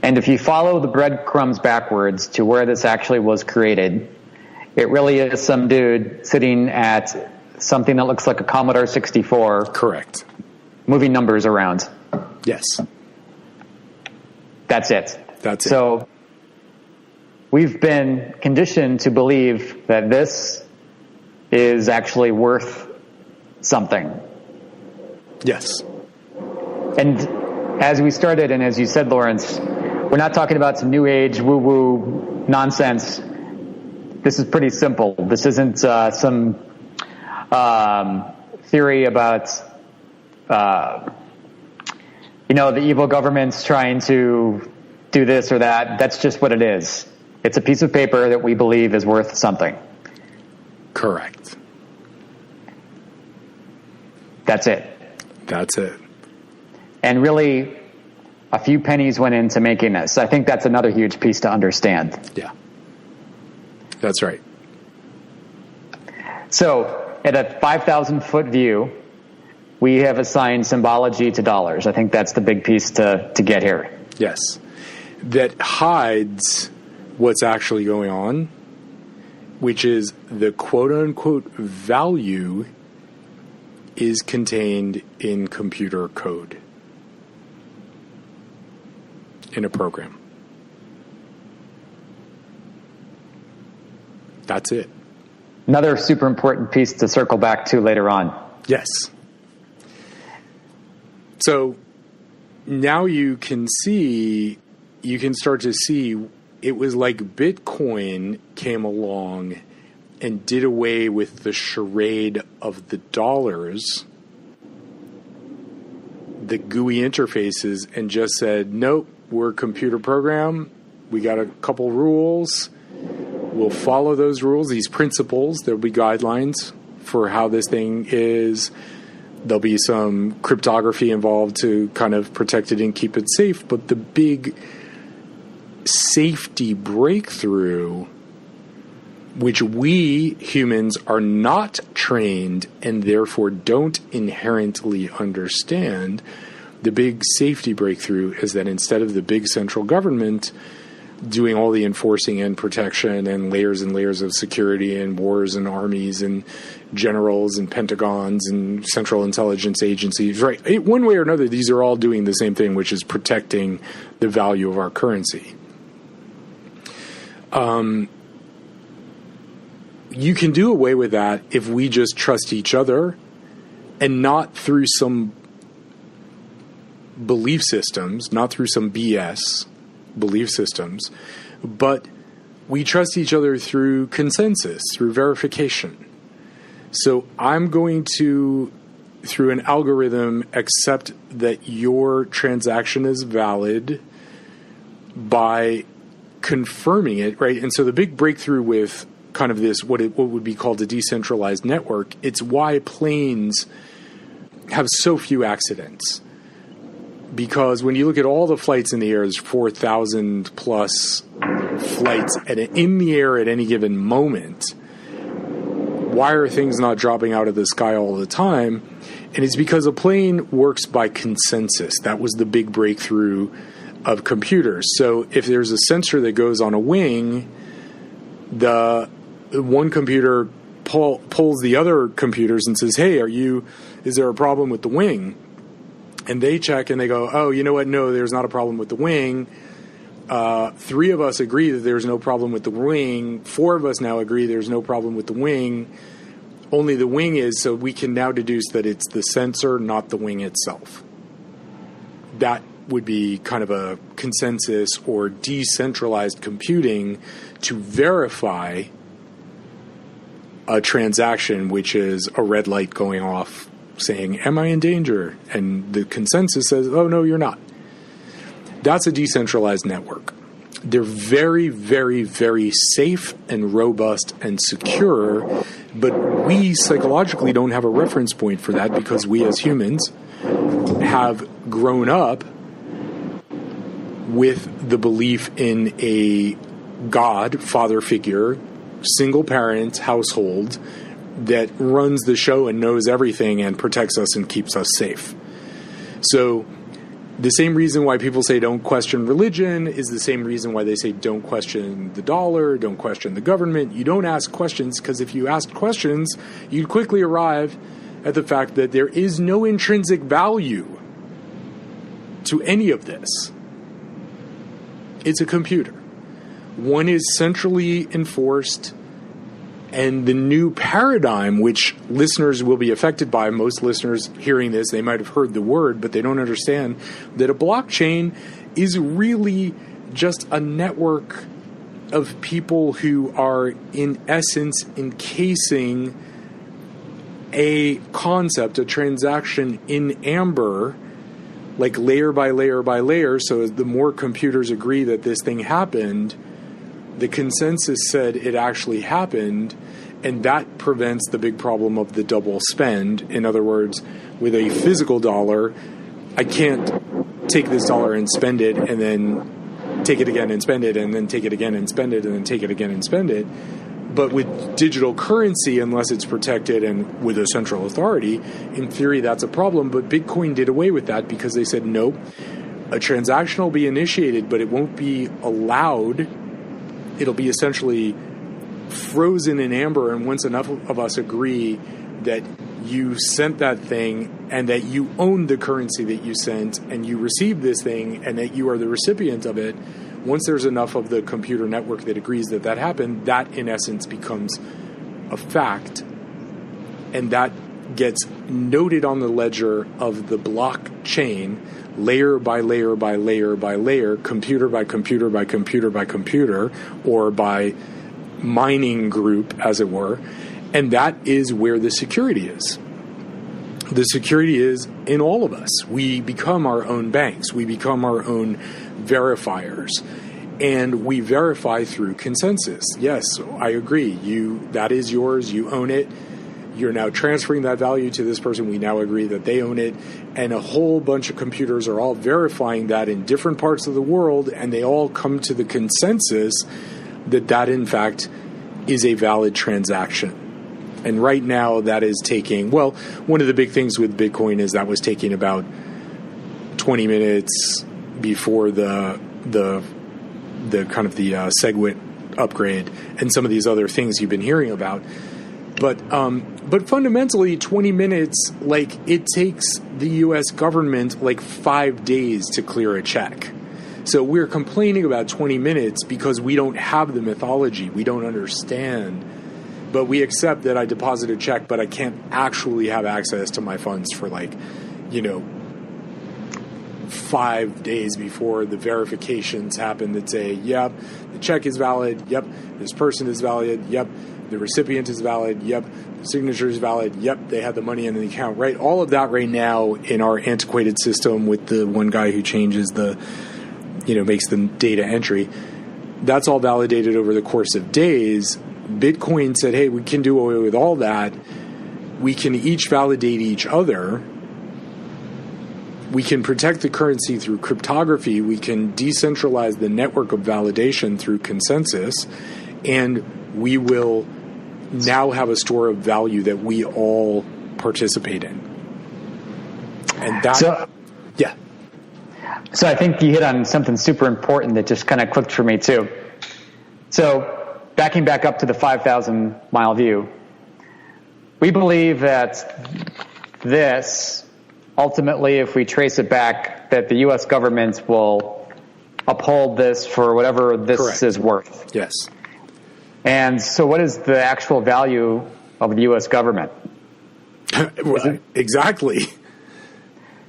And if you follow the breadcrumbs backwards to where this actually was created, it really is some dude sitting at something that looks like a Commodore 64. Correct. Moving numbers around. Yes. That's it. That's it. So we've been conditioned to believe that this is actually worth something. Yes. And as we started, and as you said, Lawrence, we're not talking about some new age woo-woo nonsense. This is pretty simple. This isn't some theory about, the evil government's trying to do this or that. That's just what it is. It's a piece of paper that we believe is worth something. Correct. That's it. That's it. And really, a few pennies went into making this. I think that's another huge piece to understand. Yeah. That's right. So, at a 5,000-foot view, we have assigned symbology to dollars. I think that's the big piece to get here. Yes. That hides what's actually going on, which is the quote-unquote value is contained in computer code, in a program. That's it. Another super important piece to circle back to later on. Yes. So now you can start to see it was like Bitcoin came along and did away with the charade of the dollars, the GUI interfaces, and just said, nope, we're a computer program. We got a couple rules. We'll follow those rules, these principles. There'll be guidelines for how this thing is. There'll be some cryptography involved to kind of protect it and keep it safe. But the big safety breakthrough, which we humans are not trained and therefore don't inherently understand, the big safety breakthrough is that instead of the big central government doing all the enforcing and protection and layers of security and wars and armies and generals and pentagons and central intelligence agencies, right? One way or another, these are all doing the same thing, which is protecting the value of our currency. You can do away with that if we just trust each other and not through some belief systems, not through some BS belief systems, but we trust each other through consensus, through verification. So I'm going to, through an algorithm, accept that your transaction is valid by confirming it, right? And so the big breakthrough with kind of this, what would be called a decentralized network, it's why planes have so few accidents. Because when you look at all the flights in the air, there's 4,000 plus flights in the air at any given moment. Why are things not dropping out of the sky all the time? And it's because a plane works by consensus. That was the big breakthrough of computers. So if there's a sensor that goes on a wing, the one computer pulls the other computers and says, hey, is there a problem with the wing? And they check and they go, oh, you know what? No, there's not a problem with the wing. 3 of us agree that there's no problem with the wing. 4 of us now agree there's no problem with the wing. Only the wing is, so we can now deduce that it's the sensor, not the wing itself. That would be kind of a consensus or decentralized computing to verify a transaction, which is a red light going off saying, am I in danger? And the consensus says, oh, no, you're not. That's a decentralized network. They're very, very, very safe and robust and secure, but we psychologically don't have a reference point for that because we as humans have grown up with the belief in a God, father figure, single parent household that runs the show and knows everything and protects us and keeps us safe. So the same reason why people say don't question religion is the same reason why they say don't question the dollar, don't question the government. You don't ask questions because if you asked questions, you'd quickly arrive at the fact that there is no intrinsic value to any of this. It's a computer. One is centrally enforced And the new paradigm, which listeners will be affected by, most listeners hearing this, they might have heard the word, but they don't understand that a blockchain is really just a network of people who are, in essence, encasing a concept, a transaction in Amber, like layer by layer by layer. So the more computers agree that this thing happened, the consensus said it actually happened, and that prevents the big problem of the double spend. In other words, with a physical dollar, I can't take this dollar and spend it and then take it again and spend it and then take it again and spend it and then take it again and spend it. But with digital currency, unless it's protected and with a central authority, in theory that's a problem. But Bitcoin did away with that because they said, nope, a transaction will be initiated, but it won't be allowed. It'll be essentially frozen in Amber, and once enough of us agree that you sent that thing and that you own the currency that you sent and you received this thing and that you are the recipient of it, once there's enough of the computer network that agrees that that happened, that in essence becomes a fact, and that gets noted on the ledger of the blockchain, layer by layer by layer by layer, computer by computer by computer by computer, or by mining group, as it were. And that is where the security is. The security is in all of us. We become our own banks. We become our own verifiers. And we verify through consensus. Yes, I agree. That is yours. You own it. You're now transferring that value to this person. We now agree that they own it. And a whole bunch of computers are all verifying that in different parts of the world, and they all come to the consensus that in fact is a valid transaction. And right now that is taking, well, one of the big things with Bitcoin is that was taking about 20 minutes before the kind of the SegWit upgrade and some of these other things you've been hearing about. But fundamentally 20 minutes, like it takes the US government like 5 days to clear a check. So we're complaining about 20 minutes because we don't have the mythology. We don't understand. But we accept that I deposit a check, but I can't actually have access to my funds for 5 days before the verifications happen that say, yep, the check is valid. Yep, this person is valid. Yep, the recipient is valid. Yep, the signature is valid. Yep, they had the money in the account. Right, all of that right now in our antiquated system with the one guy who changes makes the data entry, that's all validated over the course of days. Bitcoin said, hey, we can do away with all that. We can each validate each other. We can protect the currency through cryptography. We can decentralize the network of validation through consensus. And we will now have a store of value that we all participate in. And that, yeah. So I think you hit on something super important that just kind of clicked for me too. So backing back up to the 5,000 mile view, we believe that this, ultimately, if we trace it back, that the U.S. government will uphold this for whatever this Correct. Is worth. Yes. And so what is the actual value of the U.S. government? Exactly.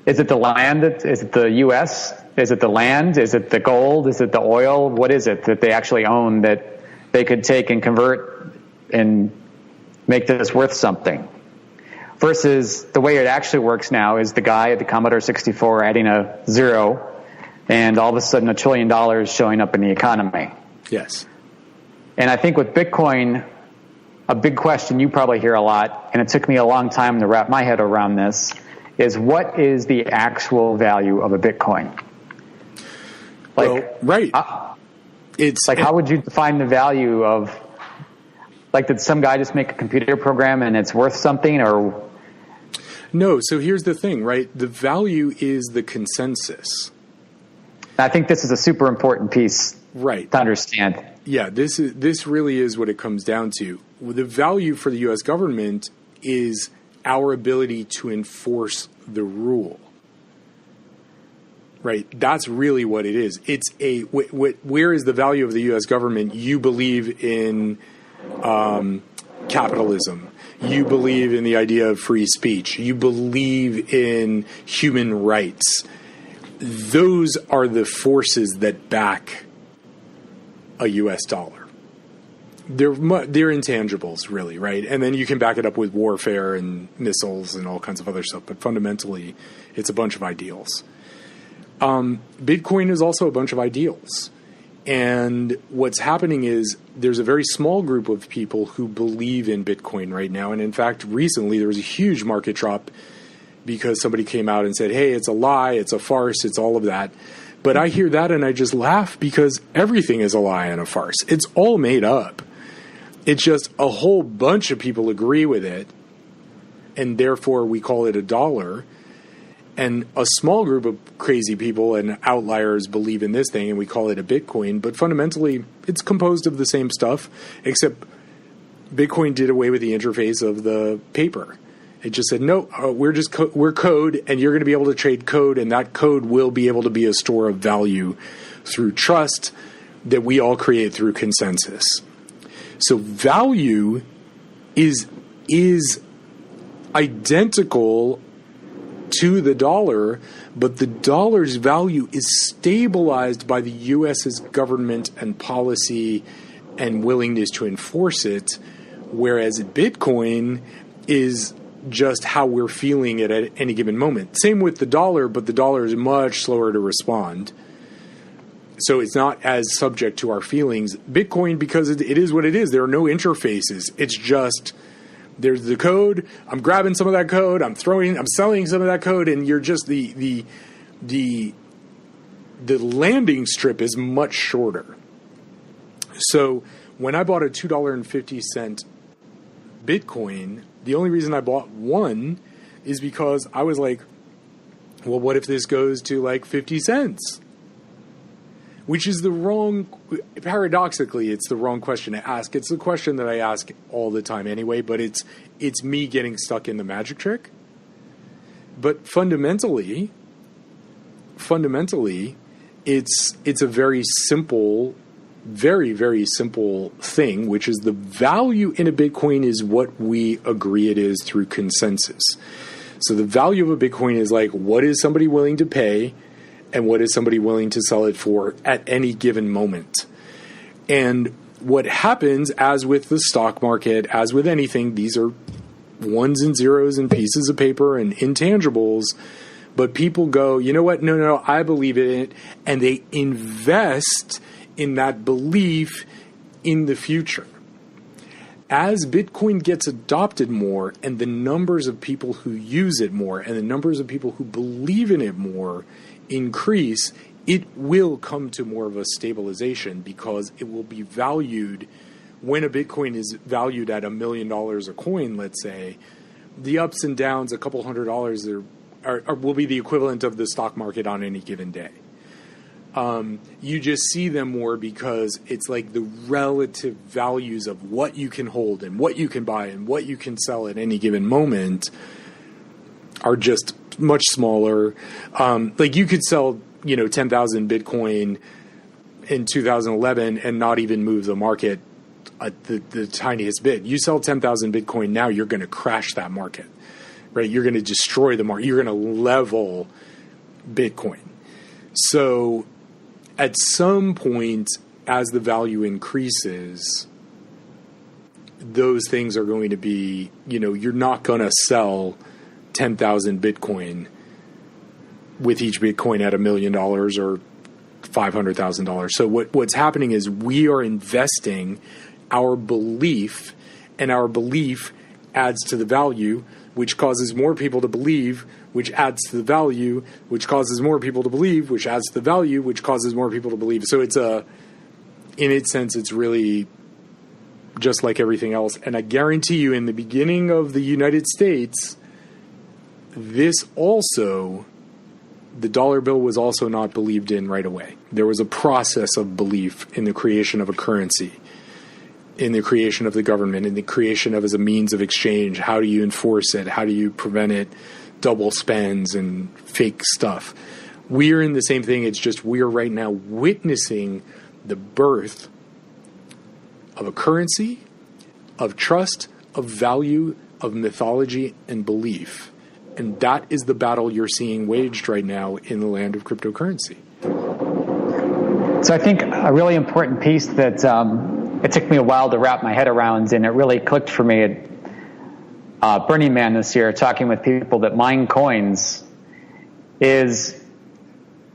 Is it the land? Is it the U.S.? Is it the land? Is it the gold? Is it the oil? What is it that they actually own that they could take and convert and make this worth something? Versus the way it actually works now is the guy at the Commodore 64 adding a zero and all of a sudden $1 trillion showing up in the economy. Yes. And I think with Bitcoin, a big question you probably hear a lot, and it took me a long time to wrap my head around this, is what is the actual value of a Bitcoin? Right. It's like, how would you define the value of, like, did some guy just make a computer program and it's worth something, or? No. So here's the thing, right? The value is the consensus. I think this is a super important piece, right, to understand. Yeah, this really is what it comes down to. The value for the U.S. government is our ability to enforce the rule. Right, that's really what it is. It's where is the value of the U.S. government? You believe in capitalism. You believe in the idea of free speech. You believe in human rights. Those are the forces that back a U.S. dollar. They're intangibles, really, right? And then you can back it up with warfare and missiles and all kinds of other stuff. But fundamentally, it's a bunch of ideals. Bitcoin is also a bunch of ideals. And what's happening is there's a very small group of people who believe in Bitcoin right now. And in fact, recently there was a huge market drop because somebody came out and said, hey, it's a lie, it's a farce, it's all of that. But I hear that and I just laugh because everything is a lie and a farce. It's all made up. It's just a whole bunch of people agree with it, and therefore we call it a dollar. And a small group of crazy people and outliers believe in this thing, and we call it a Bitcoin. But fundamentally, it's composed of the same stuff, except Bitcoin did away with the interface of the paper. It just said, no, we're code, and you're going to be able to trade code, and that code will be able to be a store of value through trust that we all create through consensus. So value is identical to the dollar, but the dollar's value is stabilized by the U.S.'s government and policy and willingness to enforce it, whereas Bitcoin is just how we're feeling it at any given moment. Same with the dollar, but the dollar is much slower to respond. So it's not as subject to our feelings. Bitcoin, because it is what it is, there are no interfaces. It's just, there's the code, I'm grabbing some of that code, I'm selling some of that code, and you're just the landing strip is much shorter. So when I bought a $2.50 Bitcoin, the only reason I bought one is because I was like, well, what if this goes to like 50 cents? Which is paradoxically, it's the wrong question to ask. It's the question that I ask all the time anyway, but it's me getting stuck in the magic trick. But fundamentally, it's a very simple, very, very simple thing, which is the value in a Bitcoin is what we agree it is through consensus. So the value of a Bitcoin is like, what is somebody willing to pay? And what is somebody willing to sell it for at any given moment? And what happens, as with the stock market, as with anything, these are ones and zeros and pieces of paper and intangibles. But people go, you know what? No, I believe in it. And they invest in that belief in the future. As Bitcoin gets adopted more and the numbers of people who use it more and the numbers of people who believe in it more increase, it will come to more of a stabilization because it will be valued. When a Bitcoin is valued at $1 million a coin, let's say, the ups and downs, a couple $100 will be the equivalent of the stock market on any given day. You just see them more because it's like the relative values of what you can hold and what you can buy and what you can sell at any given moment are just much smaller. Like you could sell, 10,000 Bitcoin in 2011 and not even move the market the tiniest bit. You sell 10,000 Bitcoin now, you're going to crash that market, right? You're going to destroy the market. You're going to level Bitcoin. So at some point, as the value increases, those things are going to be, you're not going to sell 10,000 Bitcoin with each Bitcoin at $1 million or $500,000. So what's happening is we are investing our belief, and our belief adds to the value, which causes more people to believe, which adds to the value, which causes more people to believe, which adds to the value, which causes more people to believe. So in its sense, it's really just like everything else. And I guarantee you, in the beginning of the United States, the dollar bill was also not believed in right away. There was a process of belief in the creation of a currency, in the creation of the government, in the creation of as a means of exchange. How do you enforce it? How do you prevent it? Double spends and fake stuff. We are in the same thing. It's just we are right now witnessing the birth of a currency, of trust, of value, of mythology, and belief. And that is the battle you're seeing waged right now in the land of cryptocurrency. So I think a really important piece that it took me a while to wrap my head around, and it really clicked for me at Burning Man this year, talking with people that mine coins, is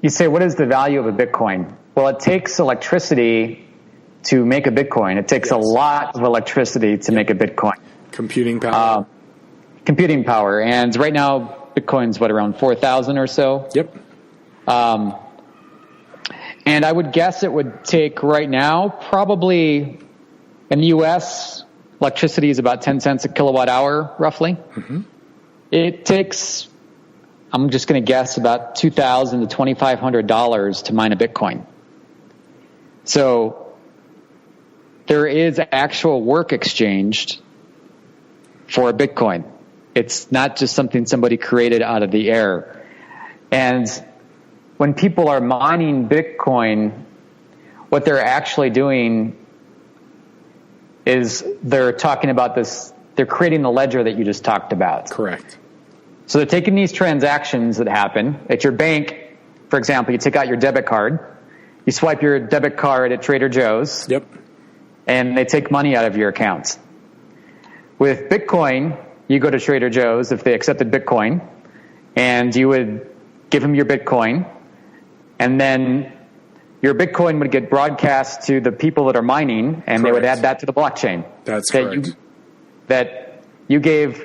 you say, what is the value of a Bitcoin? Well, it takes electricity to make a Bitcoin. It takes a lot of electricity to make a Bitcoin. Computing power. Computing power. And right now, Bitcoin's around 4,000 or so? Yep. And I would guess it would take right now, probably in the U.S., electricity is about 10 cents a kilowatt hour, roughly. Mm-hmm. It takes, I'm just going to guess, about $2,000 to $2,500 to mine a Bitcoin. So there is actual work exchanged for a Bitcoin. It's not just something somebody created out of the air. And when people are mining Bitcoin, what they're actually doing is they're talking about this, they're creating the ledger that you just talked about. Correct. So they're taking these transactions that happen at your bank. For example, you take out your debit card, you swipe your debit card at Trader Joe's. Yep. And they take money out of your account. With Bitcoin, you go to Trader Joe's if they accepted Bitcoin, and you would give them your Bitcoin, and then your Bitcoin would get broadcast to the people that are mining, and They would add that to the blockchain. That's correct. That you gave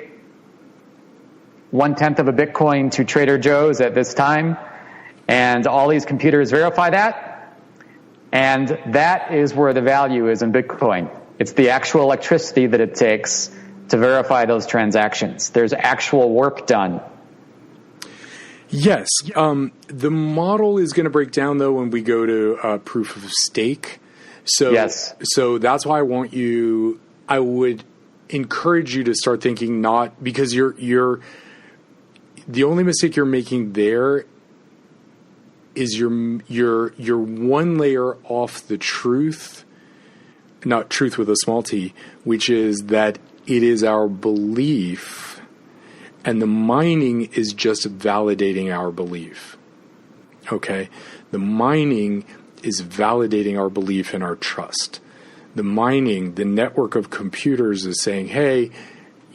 1/10 of a Bitcoin to Trader Joe's at this time, and all these computers verify that. And that is where the value is in Bitcoin. It's the actual electricity that it takes to verify those transactions. There's actual work done. Yes. The model is going to break down, though, when we go to proof of stake. So, yes. So that's why I would encourage you to start thinking not, because you're the only mistake you're making there is you're one layer off the truth, not truth with a small t, which is that it is our belief, and the mining is just validating our belief. Okay? The mining is validating our belief and our trust. The mining, the network of computers is saying, hey,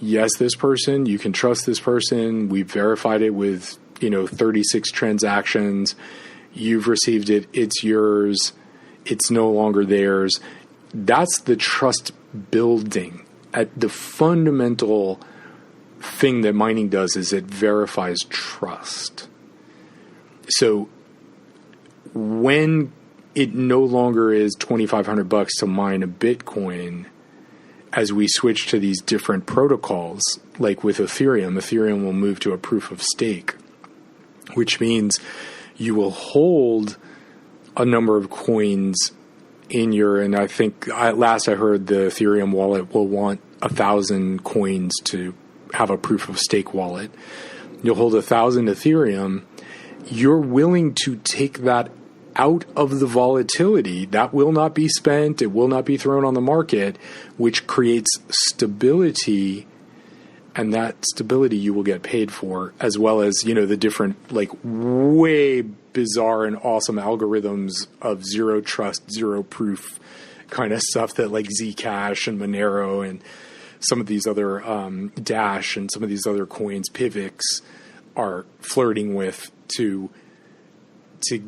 yes, this person, you can trust this person. We've verified it with, 36 transactions. You've received it. It's yours. It's no longer theirs. That's the trust building. At the fundamental thing that mining does is it verifies trust. So when it no longer is $2,500 to mine a Bitcoin, as we switch to these different protocols, like with Ethereum will move to a proof of stake, which means you will hold a number of coins in and I think at last I heard the Ethereum wallet will want 1,000 coins to have a proof of stake wallet. You'll hold 1,000 Ethereum. You're willing to take that out of the volatility. That will not be spent. It will not be thrown on the market, which creates stability. And that stability you will get paid for, as well as, the different, way bizarre and awesome algorithms of zero trust, zero proof kind of stuff that Zcash and Monero and some of these other Dash and some of these other coins, Pivx, are flirting with to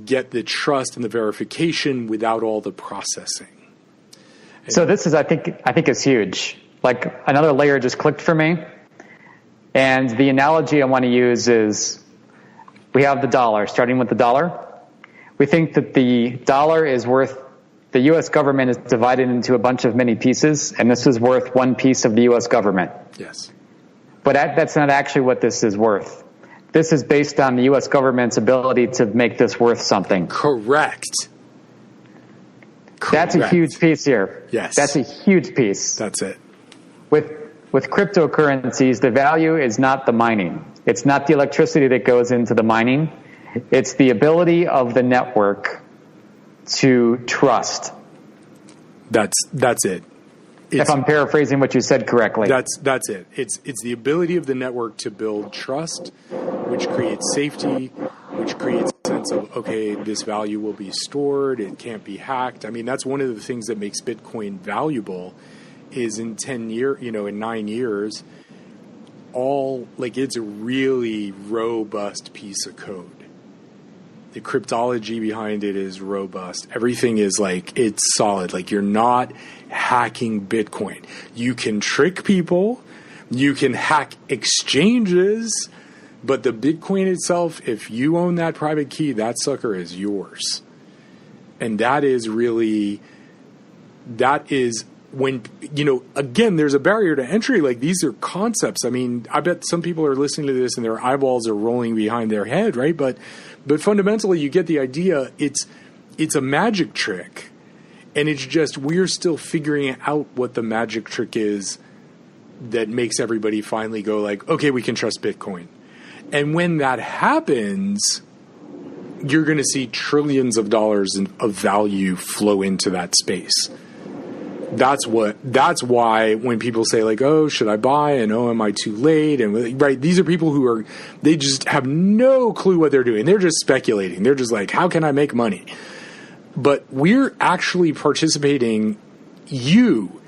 get the trust and the verification without all the processing. So this is, I think is huge. Another layer just clicked for me. And the analogy I want to use is we have the dollar, starting with the dollar. We think that the dollar is worth, the U.S. government is divided into a bunch of many pieces, and this is worth one piece of the U.S. government. Yes. But that's not actually what this is worth. This is based on the U.S. government's ability to make this worth something. Correct. That's a huge piece here. Yes. That's a huge piece. That's it. With cryptocurrencies, the value is not the mining. It's not the electricity that goes into the mining. It's the ability of the network to trust. That's it. if I'm paraphrasing what you said correctly. That's it. It's the ability of the network to build trust, which creates safety, which creates a sense of, okay, this value will be stored, it can't be hacked. I mean, that's one of the things that makes Bitcoin valuable is in 9 years, it's a really robust piece of code. The cryptology behind it is robust. Everything is it's solid. You're not hacking Bitcoin. You can trick people. You can hack exchanges. But the Bitcoin itself, if you own that private key, that sucker is yours. And that is when, again, there's a barrier to entry. These are concepts. I mean, I bet some people are listening to this and their eyeballs are rolling behind their head, right? But fundamentally, you get the idea. It's a magic trick. And it's just we're still figuring out what the magic trick is that makes everybody finally go okay, we can trust Bitcoin. And when that happens, you're going to see trillions of dollars of value flow into that space. That's why when people say oh, should I buy? And oh, am I too late? And right, these are people who they just have no clue what they're doing. They're just speculating. They're just how can I make money? But we're actually participating, you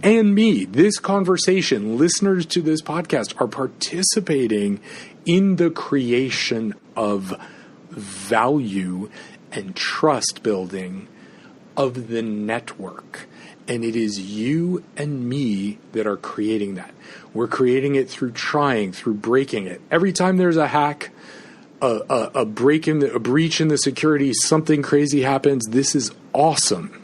and me, this conversation, listeners to this podcast are participating in the creation of value and trust building of the network. And it is you and me that are creating that. We're creating it through trying, through breaking it. Every time there's a hack, a breach in the security, something crazy happens. This is awesome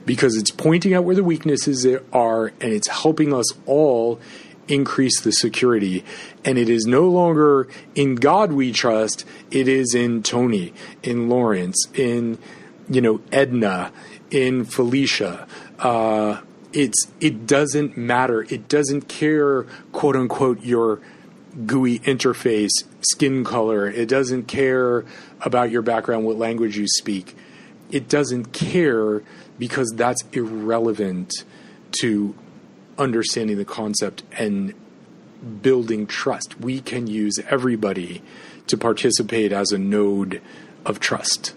because it's pointing out where the weaknesses are and it's helping us all increase the security. And it is no longer in God we trust. It is in Tony, in Lawrence, in Edna, in Felicia. It doesn't matter. It doesn't care, quote unquote, your GUI interface, skin color. It doesn't care about your background, what language you speak. It doesn't care because that's irrelevant to understanding the concept and building trust. We can use everybody to participate as a node of trust.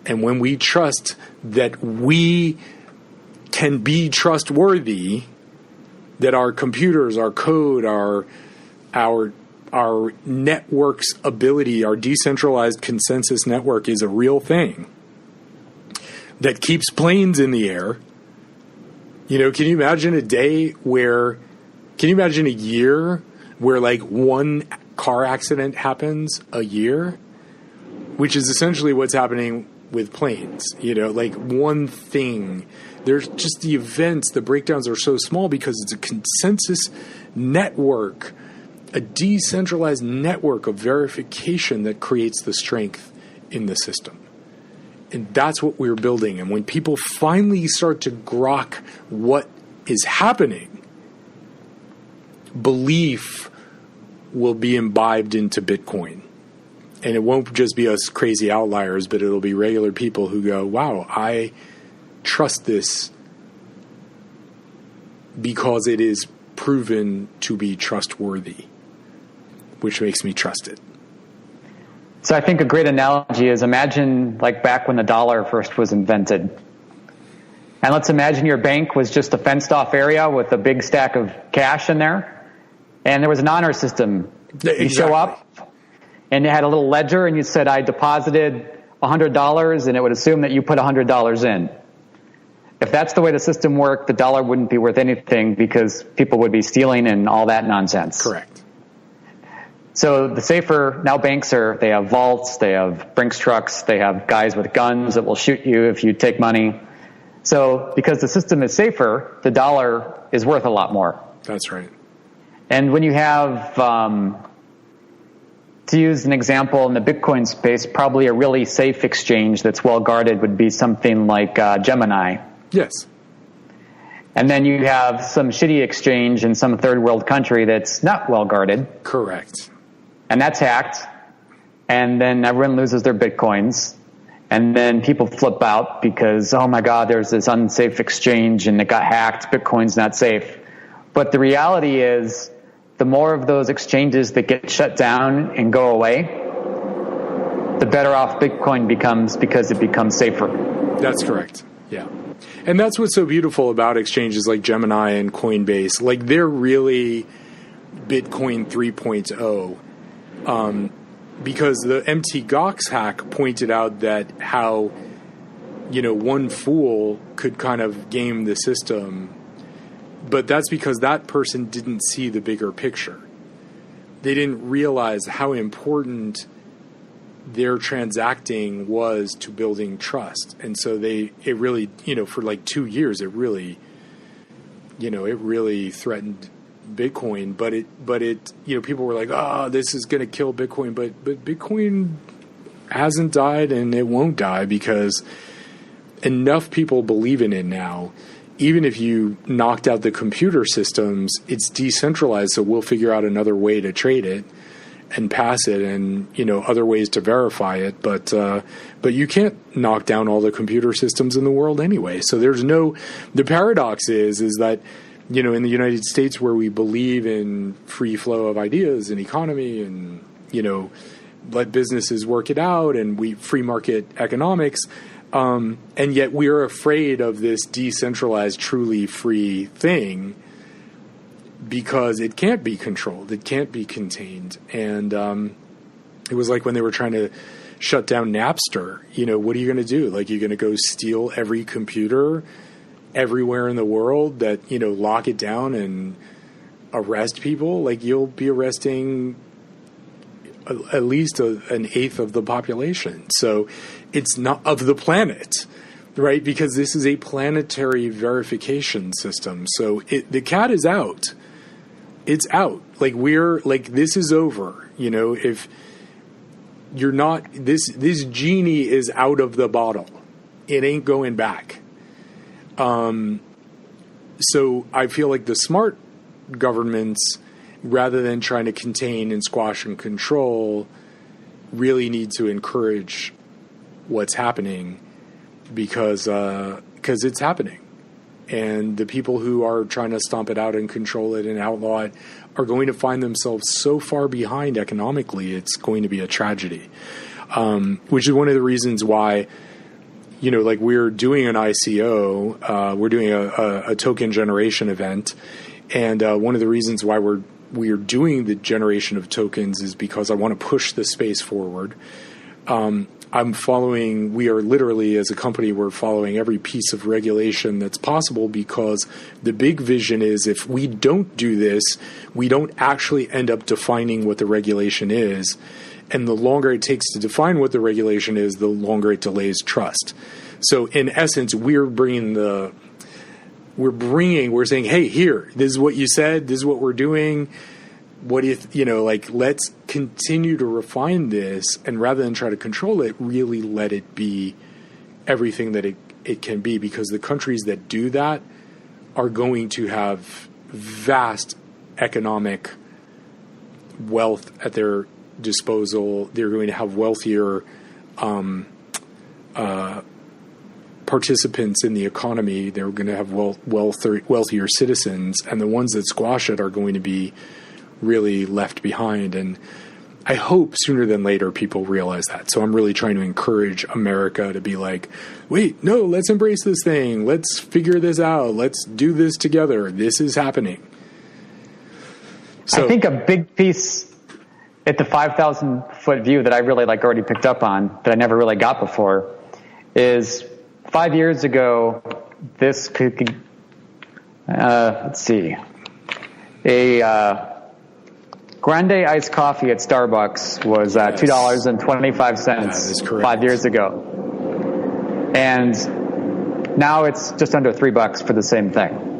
And when we trust that we can be trustworthy, that our computers, our code, our network's ability, our decentralized consensus network is a real thing that keeps planes in the air. Can you imagine a year where one car accident happens a year, which is essentially what's happening with planes, one thing. There's just the events, the breakdowns are so small because it's a consensus network, a decentralized network of verification that creates the strength in the system. And that's what we're building. And when people finally start to grok what is happening, belief will be imbibed into Bitcoin. And it won't just be us crazy outliers, but it'll be regular people who go, wow, I trust this because it is proven to be trustworthy, which makes me trust it. So I think a great analogy is imagine back when the dollar first was invented. And let's imagine your bank was just a fenced off area with a big stack of cash in there. And there was an honor system. Exactly. You show up and you had a little ledger and you said, I deposited $100, and it would assume that you put $100 in. If that's the way the system worked, the dollar wouldn't be worth anything because people would be stealing and all that nonsense. Correct. So the safer, now banks they have vaults, they have Brinks trucks, they have guys with guns that will shoot you if you take money. So because the system is safer, the dollar is worth a lot more. That's right. And when you have, to use an example in the Bitcoin space, probably a really safe exchange that's well guarded would be something like Gemini. Yes. And then you have some shitty exchange in some third world country that's not well guarded. Correct. And that's hacked. And then everyone loses their Bitcoins. And then people flip out because, oh my God, there's this unsafe exchange and it got hacked. Bitcoin's not safe. But the reality is, the more of those exchanges that get shut down and go away, the better off Bitcoin becomes because it becomes safer. That's correct. Yeah. And that's what's so beautiful about exchanges like Gemini and Coinbase. Like, they're really Bitcoin 3.0. Because the Mt. Gox hack pointed out that how, one fool could kind of game the system. But that's because that person didn't see the bigger picture. They didn't realize how important their transacting was to building trust. And so it really, for like 2 years, it really threatened Bitcoin, but it people were like, this is going to kill Bitcoin, but Bitcoin hasn't died and it won't die because enough people believe in it now. Even if you knocked out the computer systems, it's decentralized, so we'll figure out another way to trade it and pass it, and other ways to verify it. But you can't knock down all the computer systems in the world anyway. So the paradox is that in the United States, where we believe in free flow of ideas and economy and let businesses work it out and free market economics. And yet we're afraid of this decentralized, truly free thing because it can't be controlled. It can't be contained. And it was like when they were trying to shut down Napster. What are you going to do? Like, you're going to go steal every computer everywhere in the world that, lock it down and arrest people? Like, you'll be arresting at least an eighth of the population. So it's not of the planet, right? Because this is a planetary verification system. So the cat is out. It's out. This is over. If you're not, this genie is out of the bottle. It ain't going back. So I feel like the smart governments, rather than trying to contain and squash and control, really need to encourage what's happening because it's happening. And the people who are trying to stomp it out and control it and outlaw it are going to find themselves so far behind economically, it's going to be a tragedy. Which is one of the reasons why, we're doing an ICO, we're doing a token generation event. And one of the reasons why we're doing the generation of tokens is because I want to push the space forward. We are literally, as a company, we're following every piece of regulation that's possible, because the big vision is, if we don't do this, we don't actually end up defining what the regulation is. And the longer it takes to define what the regulation is, the longer it delays trust. So in essence, we're saying, hey, here, this is what you said, this is what we're doing. What if, let's continue to refine this, and rather than try to control it, really let it be everything that it can be, because the countries that do that are going to have vast economic wealth at their disposal. They're going to have wealthier participants in the economy. They're going to have wealthier citizens, and the ones that squash it are going to be really left behind. And I hope sooner than later people realize that. So I'm really trying to encourage America to be like, wait, no, let's embrace this thing. Let's figure this out. Let's do this together. This is happening. So I think a big piece at the 5,000 foot view that I really already picked up on, that I never really got before, is 5 years ago, this could let's see, a grande iced coffee at Starbucks was $2.25 That is correct. 5 years ago. And now it's just under $3 for the same thing.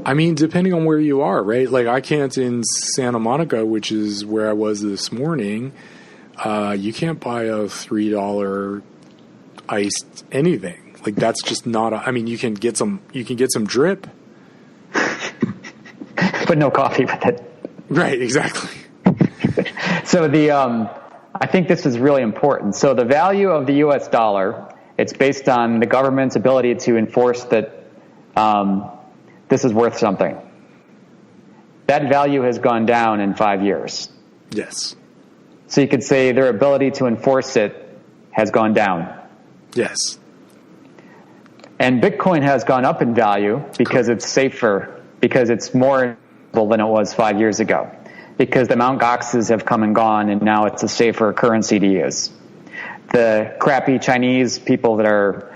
I mean, depending on where you are, right? Like, I can't in Santa Monica, which is where I was this morning, you can't buy a $3 iced anything. Like, that's just not I mean, you can get some drip. But no coffee with it. Right, exactly. So the I think this is really important. So the value of the U.S. dollar, it's based on the government's ability to enforce that this is worth something. That value has gone down in 5 years. Yes. So you could say their ability to enforce it has gone down. Yes. And Bitcoin has gone up in value because it's safer, because it's more than it was 5 years ago, because the Mt. Goxes have come and gone, and now it's a safer currency to use. The crappy Chinese people that are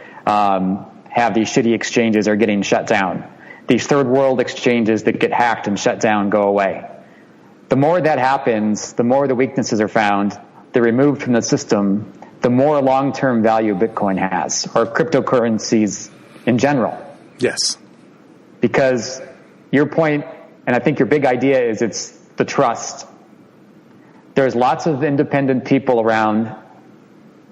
have these shitty exchanges are getting shut down. These third world exchanges that get hacked and shut down go away. The more that happens, the more the weaknesses are found, they're removed from the system, the more long-term value Bitcoin has, or cryptocurrencies in general. Yes. Because your point, and I think your big idea is it's the trust. There's lots of independent people around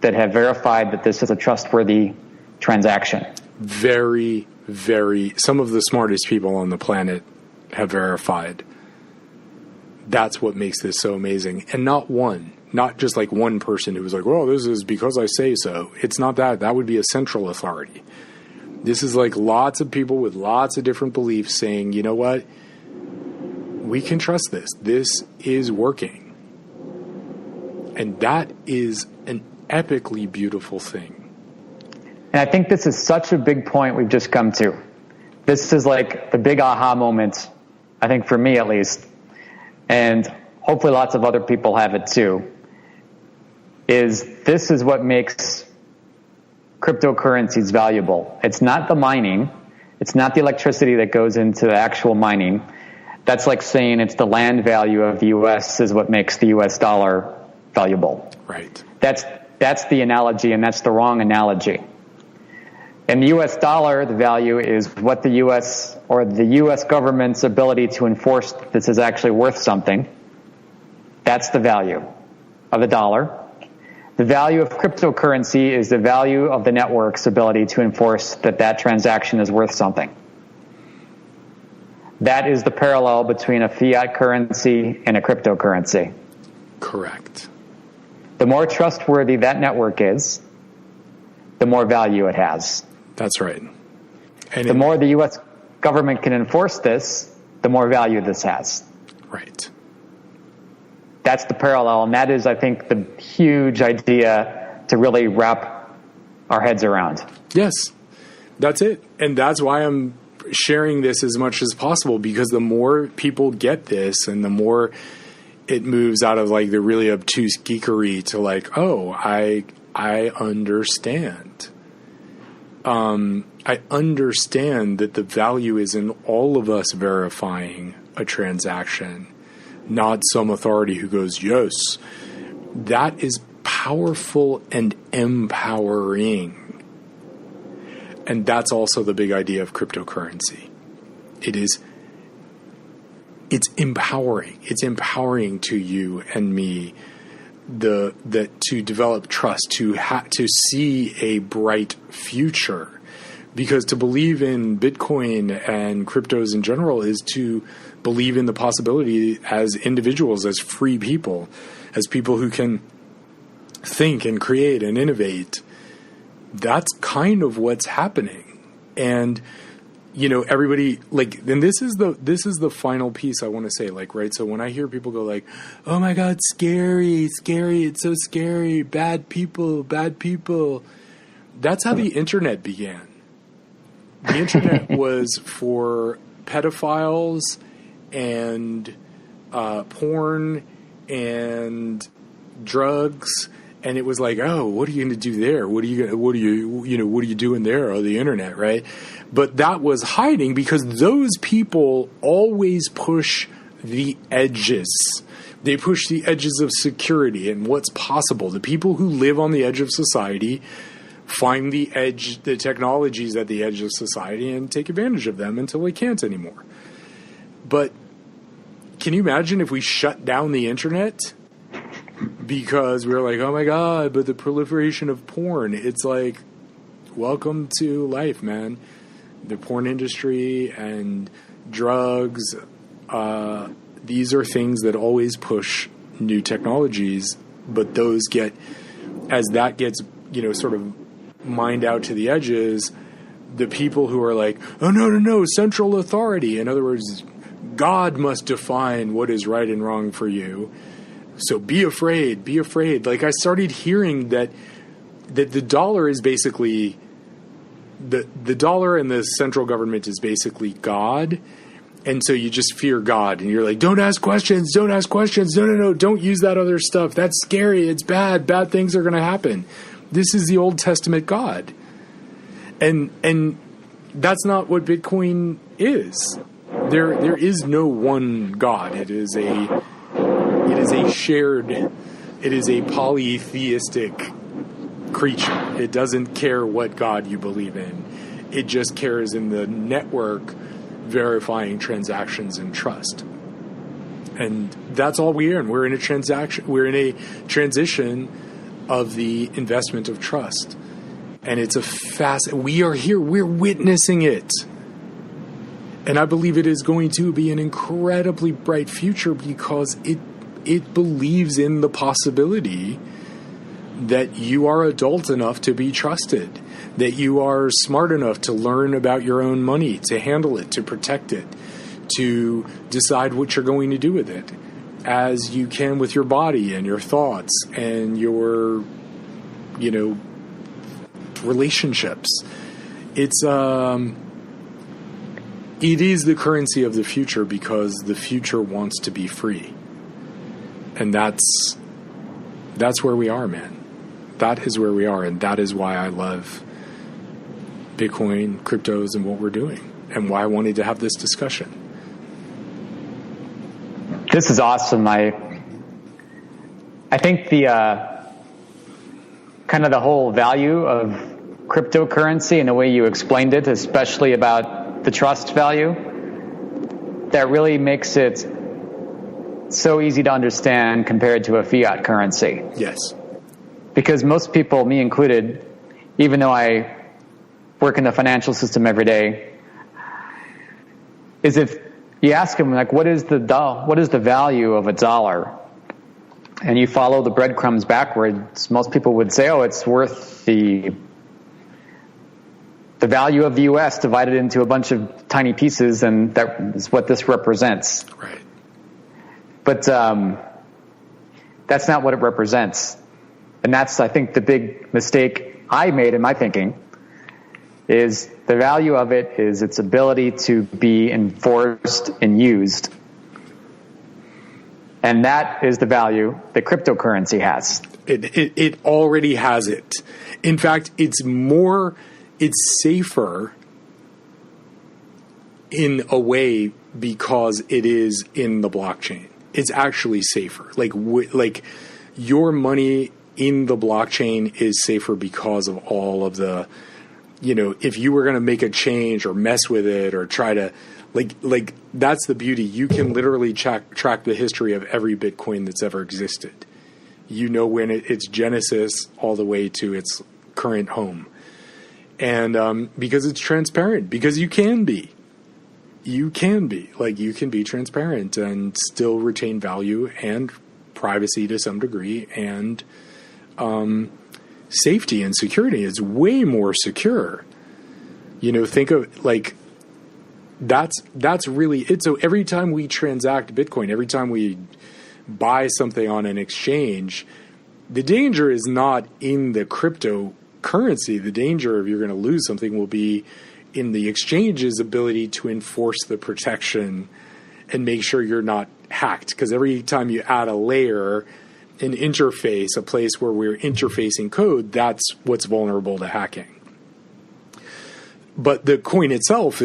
that have verified that this is a trustworthy transaction. Very, very, some of the smartest people on the planet have verified. That's what makes this so amazing. And not just like one person who was like, well, this is because I say so. It's not that. That would be a central authority. This is like lots of people with lots of different beliefs saying, you know what? We can trust this. This is working. And that is an epically beautiful thing. And I think this is such a big point we've just come to. This is like the big aha moment, I think for me at least, and hopefully lots of other people have it too, this is what makes cryptocurrencies valuable. It's not the mining. It's not the electricity that goes into the actual mining. That's like saying it's the land value of the U.S. is what makes the U.S. dollar valuable. Right. That's the analogy, and that's the wrong analogy. In the U.S. dollar, the value is what the U.S. or the U.S. government's ability to enforce that this is actually worth something. That's the value of the dollar. The value of cryptocurrency is the value of the network's ability to enforce that that transaction is worth something. That is the parallel between a fiat currency and a cryptocurrency. Correct. The more trustworthy that network is, the more value it has. That's right. And the more the U.S. government can enforce this, the more value this has. Right. That's the parallel, and that is, I think, the huge idea to really wrap our heads around. Yes, that's it. And that's why I'm sharing this as much as possible, because the more people get this and the more it moves out of like the really obtuse geekery to like, oh, I understand. I understand that the value is in all of us verifying a transaction, not some authority who goes, yes. That is powerful and empowering. And that's also the big idea of cryptocurrency. It's empowering. It's empowering to you and me that to develop trust, to see a bright future. Because to believe in Bitcoin and cryptos in general is to believe in the possibility as individuals, as free people, as people who can think and create and innovate. That's kind of what's happening. And you know, everybody like, and this is the final piece I want to say, like, right. So when I hear people go like, oh my God, scary, it's so scary. Bad people. That's how the internet began. The internet was for pedophiles and porn and drugs. And it was like, oh, what are you going to do there? What are you doing there on the internet, right? But that was hiding because those people always push the edges. They push the edges of security and what's possible. The people who live on the edge of society find the technologies at the edge of society and take advantage of them until they can't anymore. But can you imagine if we shut down the internet? Because we're like, oh my God, but the proliferation of porn. It's like, welcome to life, man. The porn industry and drugs, these are things that always push new technologies But those get, as that gets, sort of mined out to the edges, the people who are like, oh, no, central authority. In other words, God must define what is right and wrong for you. So be afraid. Like, I started hearing that the dollar is basically, the dollar and the central government is basically God. And so you just fear God, and you're like, don't ask questions. No, don't use that other stuff. That's scary. It's bad. Bad things are going to happen. This is the Old Testament God. And that's not what Bitcoin is. There is no one God. It is a polytheistic creature. It doesn't care what God you believe in. It just cares in the network verifying transactions and trust. And that's all we are in. We're in a transition of the investment of trust. And it's we are here, we're witnessing it. And I believe it is going to be an incredibly bright future because it believes in the possibility that you are adult enough to be trusted, that you are smart enough to learn about your own money, to handle it, to protect it, to decide what you're going to do with it, as you can with your body and your thoughts and your, relationships. It is the currency of the future because the future wants to be free. And that's where we are, man. That is where we are, and that is why I love Bitcoin, cryptos, and what we're doing, and why I wanted to have this discussion. This is awesome. I think the kind of the whole value of cryptocurrency and the way you explained it, especially about the trust value, that really makes it so easy to understand compared to a fiat currency. Yes. Because most people, me included, even though I work in the financial system every day, is if you ask them, like, what is the value of a dollar? And you follow the breadcrumbs backwards, most people would say, oh, it's worth the value of the U.S. divided into a bunch of tiny pieces, and that is what this represents. Right. But that's not what it represents. And that's, I think, the big mistake I made in my thinking, is the value of it is its ability to be enforced and used. And that is the value that cryptocurrency has. It already has it. In fact, it's safer in a way because it is in the blockchain. It's actually safer. Like your money in the blockchain is safer because of all of the, if you were going to make a change or mess with it or try to, like that's the beauty. You can literally track the history of every Bitcoin that's ever existed. When its genesis all the way to its current home. And because it's transparent, because you can be transparent and still retain value and privacy to some degree and safety and security. It's way more secure. Think of that's really it. So every time we transact Bitcoin, every time we buy something on an exchange, the danger is not in the cryptocurrency. The danger if you're going to lose something will be in the exchange's ability to enforce the protection and make sure you're not hacked. Because every time you add a layer, an interface, a place where we're interfacing code, that's what's vulnerable to hacking. But the coin itself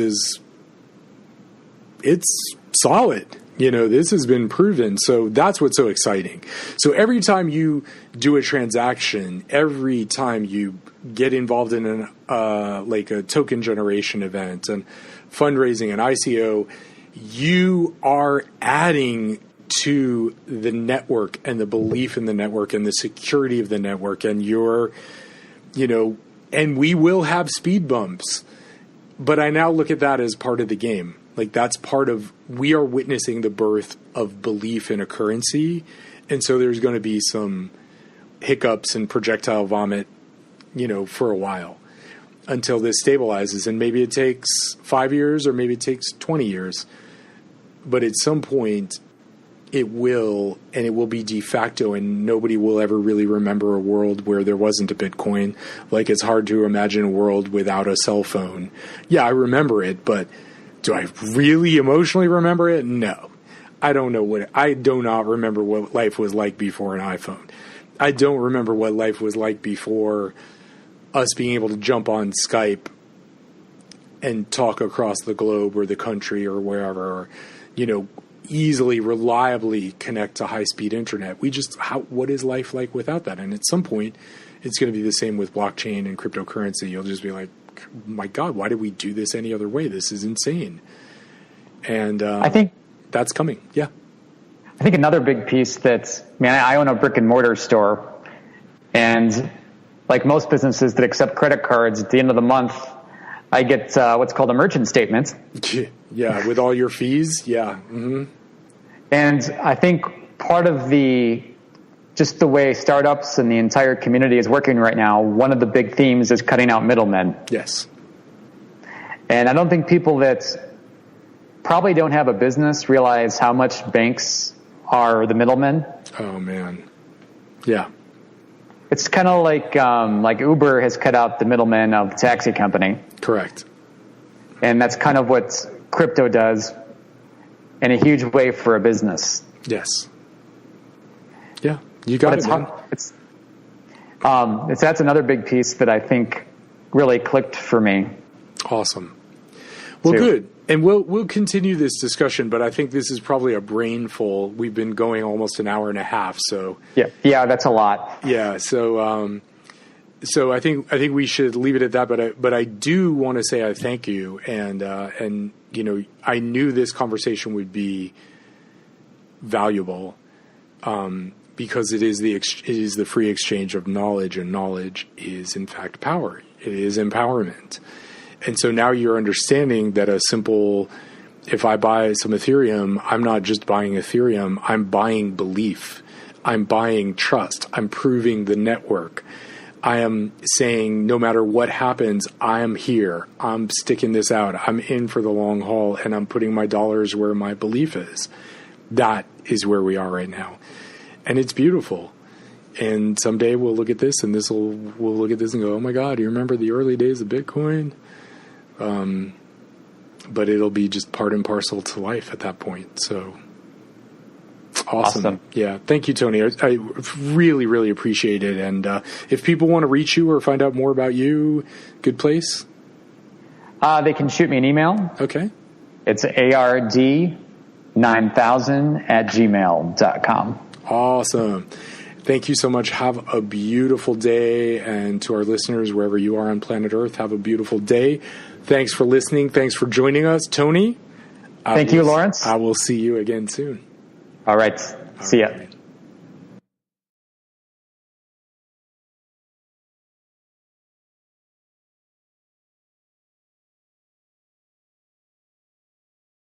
it's solid. This has been proven. So that's what's so exciting. So every time you do a transaction, every time you get involved in a token generation event and fundraising, an ICO, you are adding to the network and the belief in the network and the security of the network. And and we will have speed bumps. But I now look at that as part of the game. That's part of, we are witnessing the birth of belief in a currency. And so there's going to be some hiccups and projectile vomit, for a while until this stabilizes. And maybe it takes 5 years or maybe it takes 20 years. But at some point it will, and it will be de facto, and nobody will ever really remember a world where there wasn't a Bitcoin. Like, it's hard to imagine a world without a cell phone. Yeah, I remember it, but do I really emotionally remember it? No. I do not remember what life was like before an iPhone. I don't remember what life was like before us being able to jump on Skype and talk across the globe or the country or wherever, or, easily, reliably connect to high-speed internet. What is life like without that? And at some point, it's going to be the same with blockchain and cryptocurrency. You'll just be like, my God, why did we do this any other way? This is insane. And I think that's coming. Yeah. I think another big piece I own a brick and mortar store, and like most businesses that accept credit cards, at the end of the month, I get what's called a merchant statement. Yeah, with all your fees. Yeah. Mm-hmm. And I think part of just the way startups and the entire community is working right now, one of the big themes is cutting out middlemen. Yes. And I don't think people that probably don't have a business realize how much banks are the middlemen. Oh, man. Yeah. It's kind of like Uber has cut out the middleman of the taxi company. Correct. And that's kind of what crypto does in a huge way for a business. Yes. Yeah, you got it, man. That's another big piece that I think really clicked for me. Awesome. Well, good. And we'll continue this discussion, but I think this is probably a brain full. We've been going almost an hour and a half, so yeah, that's a lot. Yeah, so I think we should leave it at that. But I do want to say I thank you, and I knew this conversation would be valuable, because it is the free exchange of knowledge, and knowledge is in fact power. It is empowerment. And so now you're understanding that if I buy some Ethereum, I'm not just buying Ethereum, I'm buying belief. I'm buying trust. I'm proving the network. I am saying no matter what happens, I am here. I'm sticking this out. I'm in for the long haul, and I'm putting my dollars where my belief is. That is where we are right now. And it's beautiful. And someday we'll look at this, and we'll look at this and go, oh my God, you remember the early days of Bitcoin? But it'll be just part and parcel to life at that point. So awesome. Yeah. Thank you, Tony. I really, really appreciate it. And if people want to reach you or find out more about you, good place? They can shoot me an email. Okay. It's ard9000@gmail.com. Awesome. Thank you so much. Have a beautiful day. And to our listeners, wherever you are on planet Earth, have a beautiful day. Thanks for listening. Thanks for joining us, Tony. Thank you, Lawrence. I will see you again soon. All right. See ya.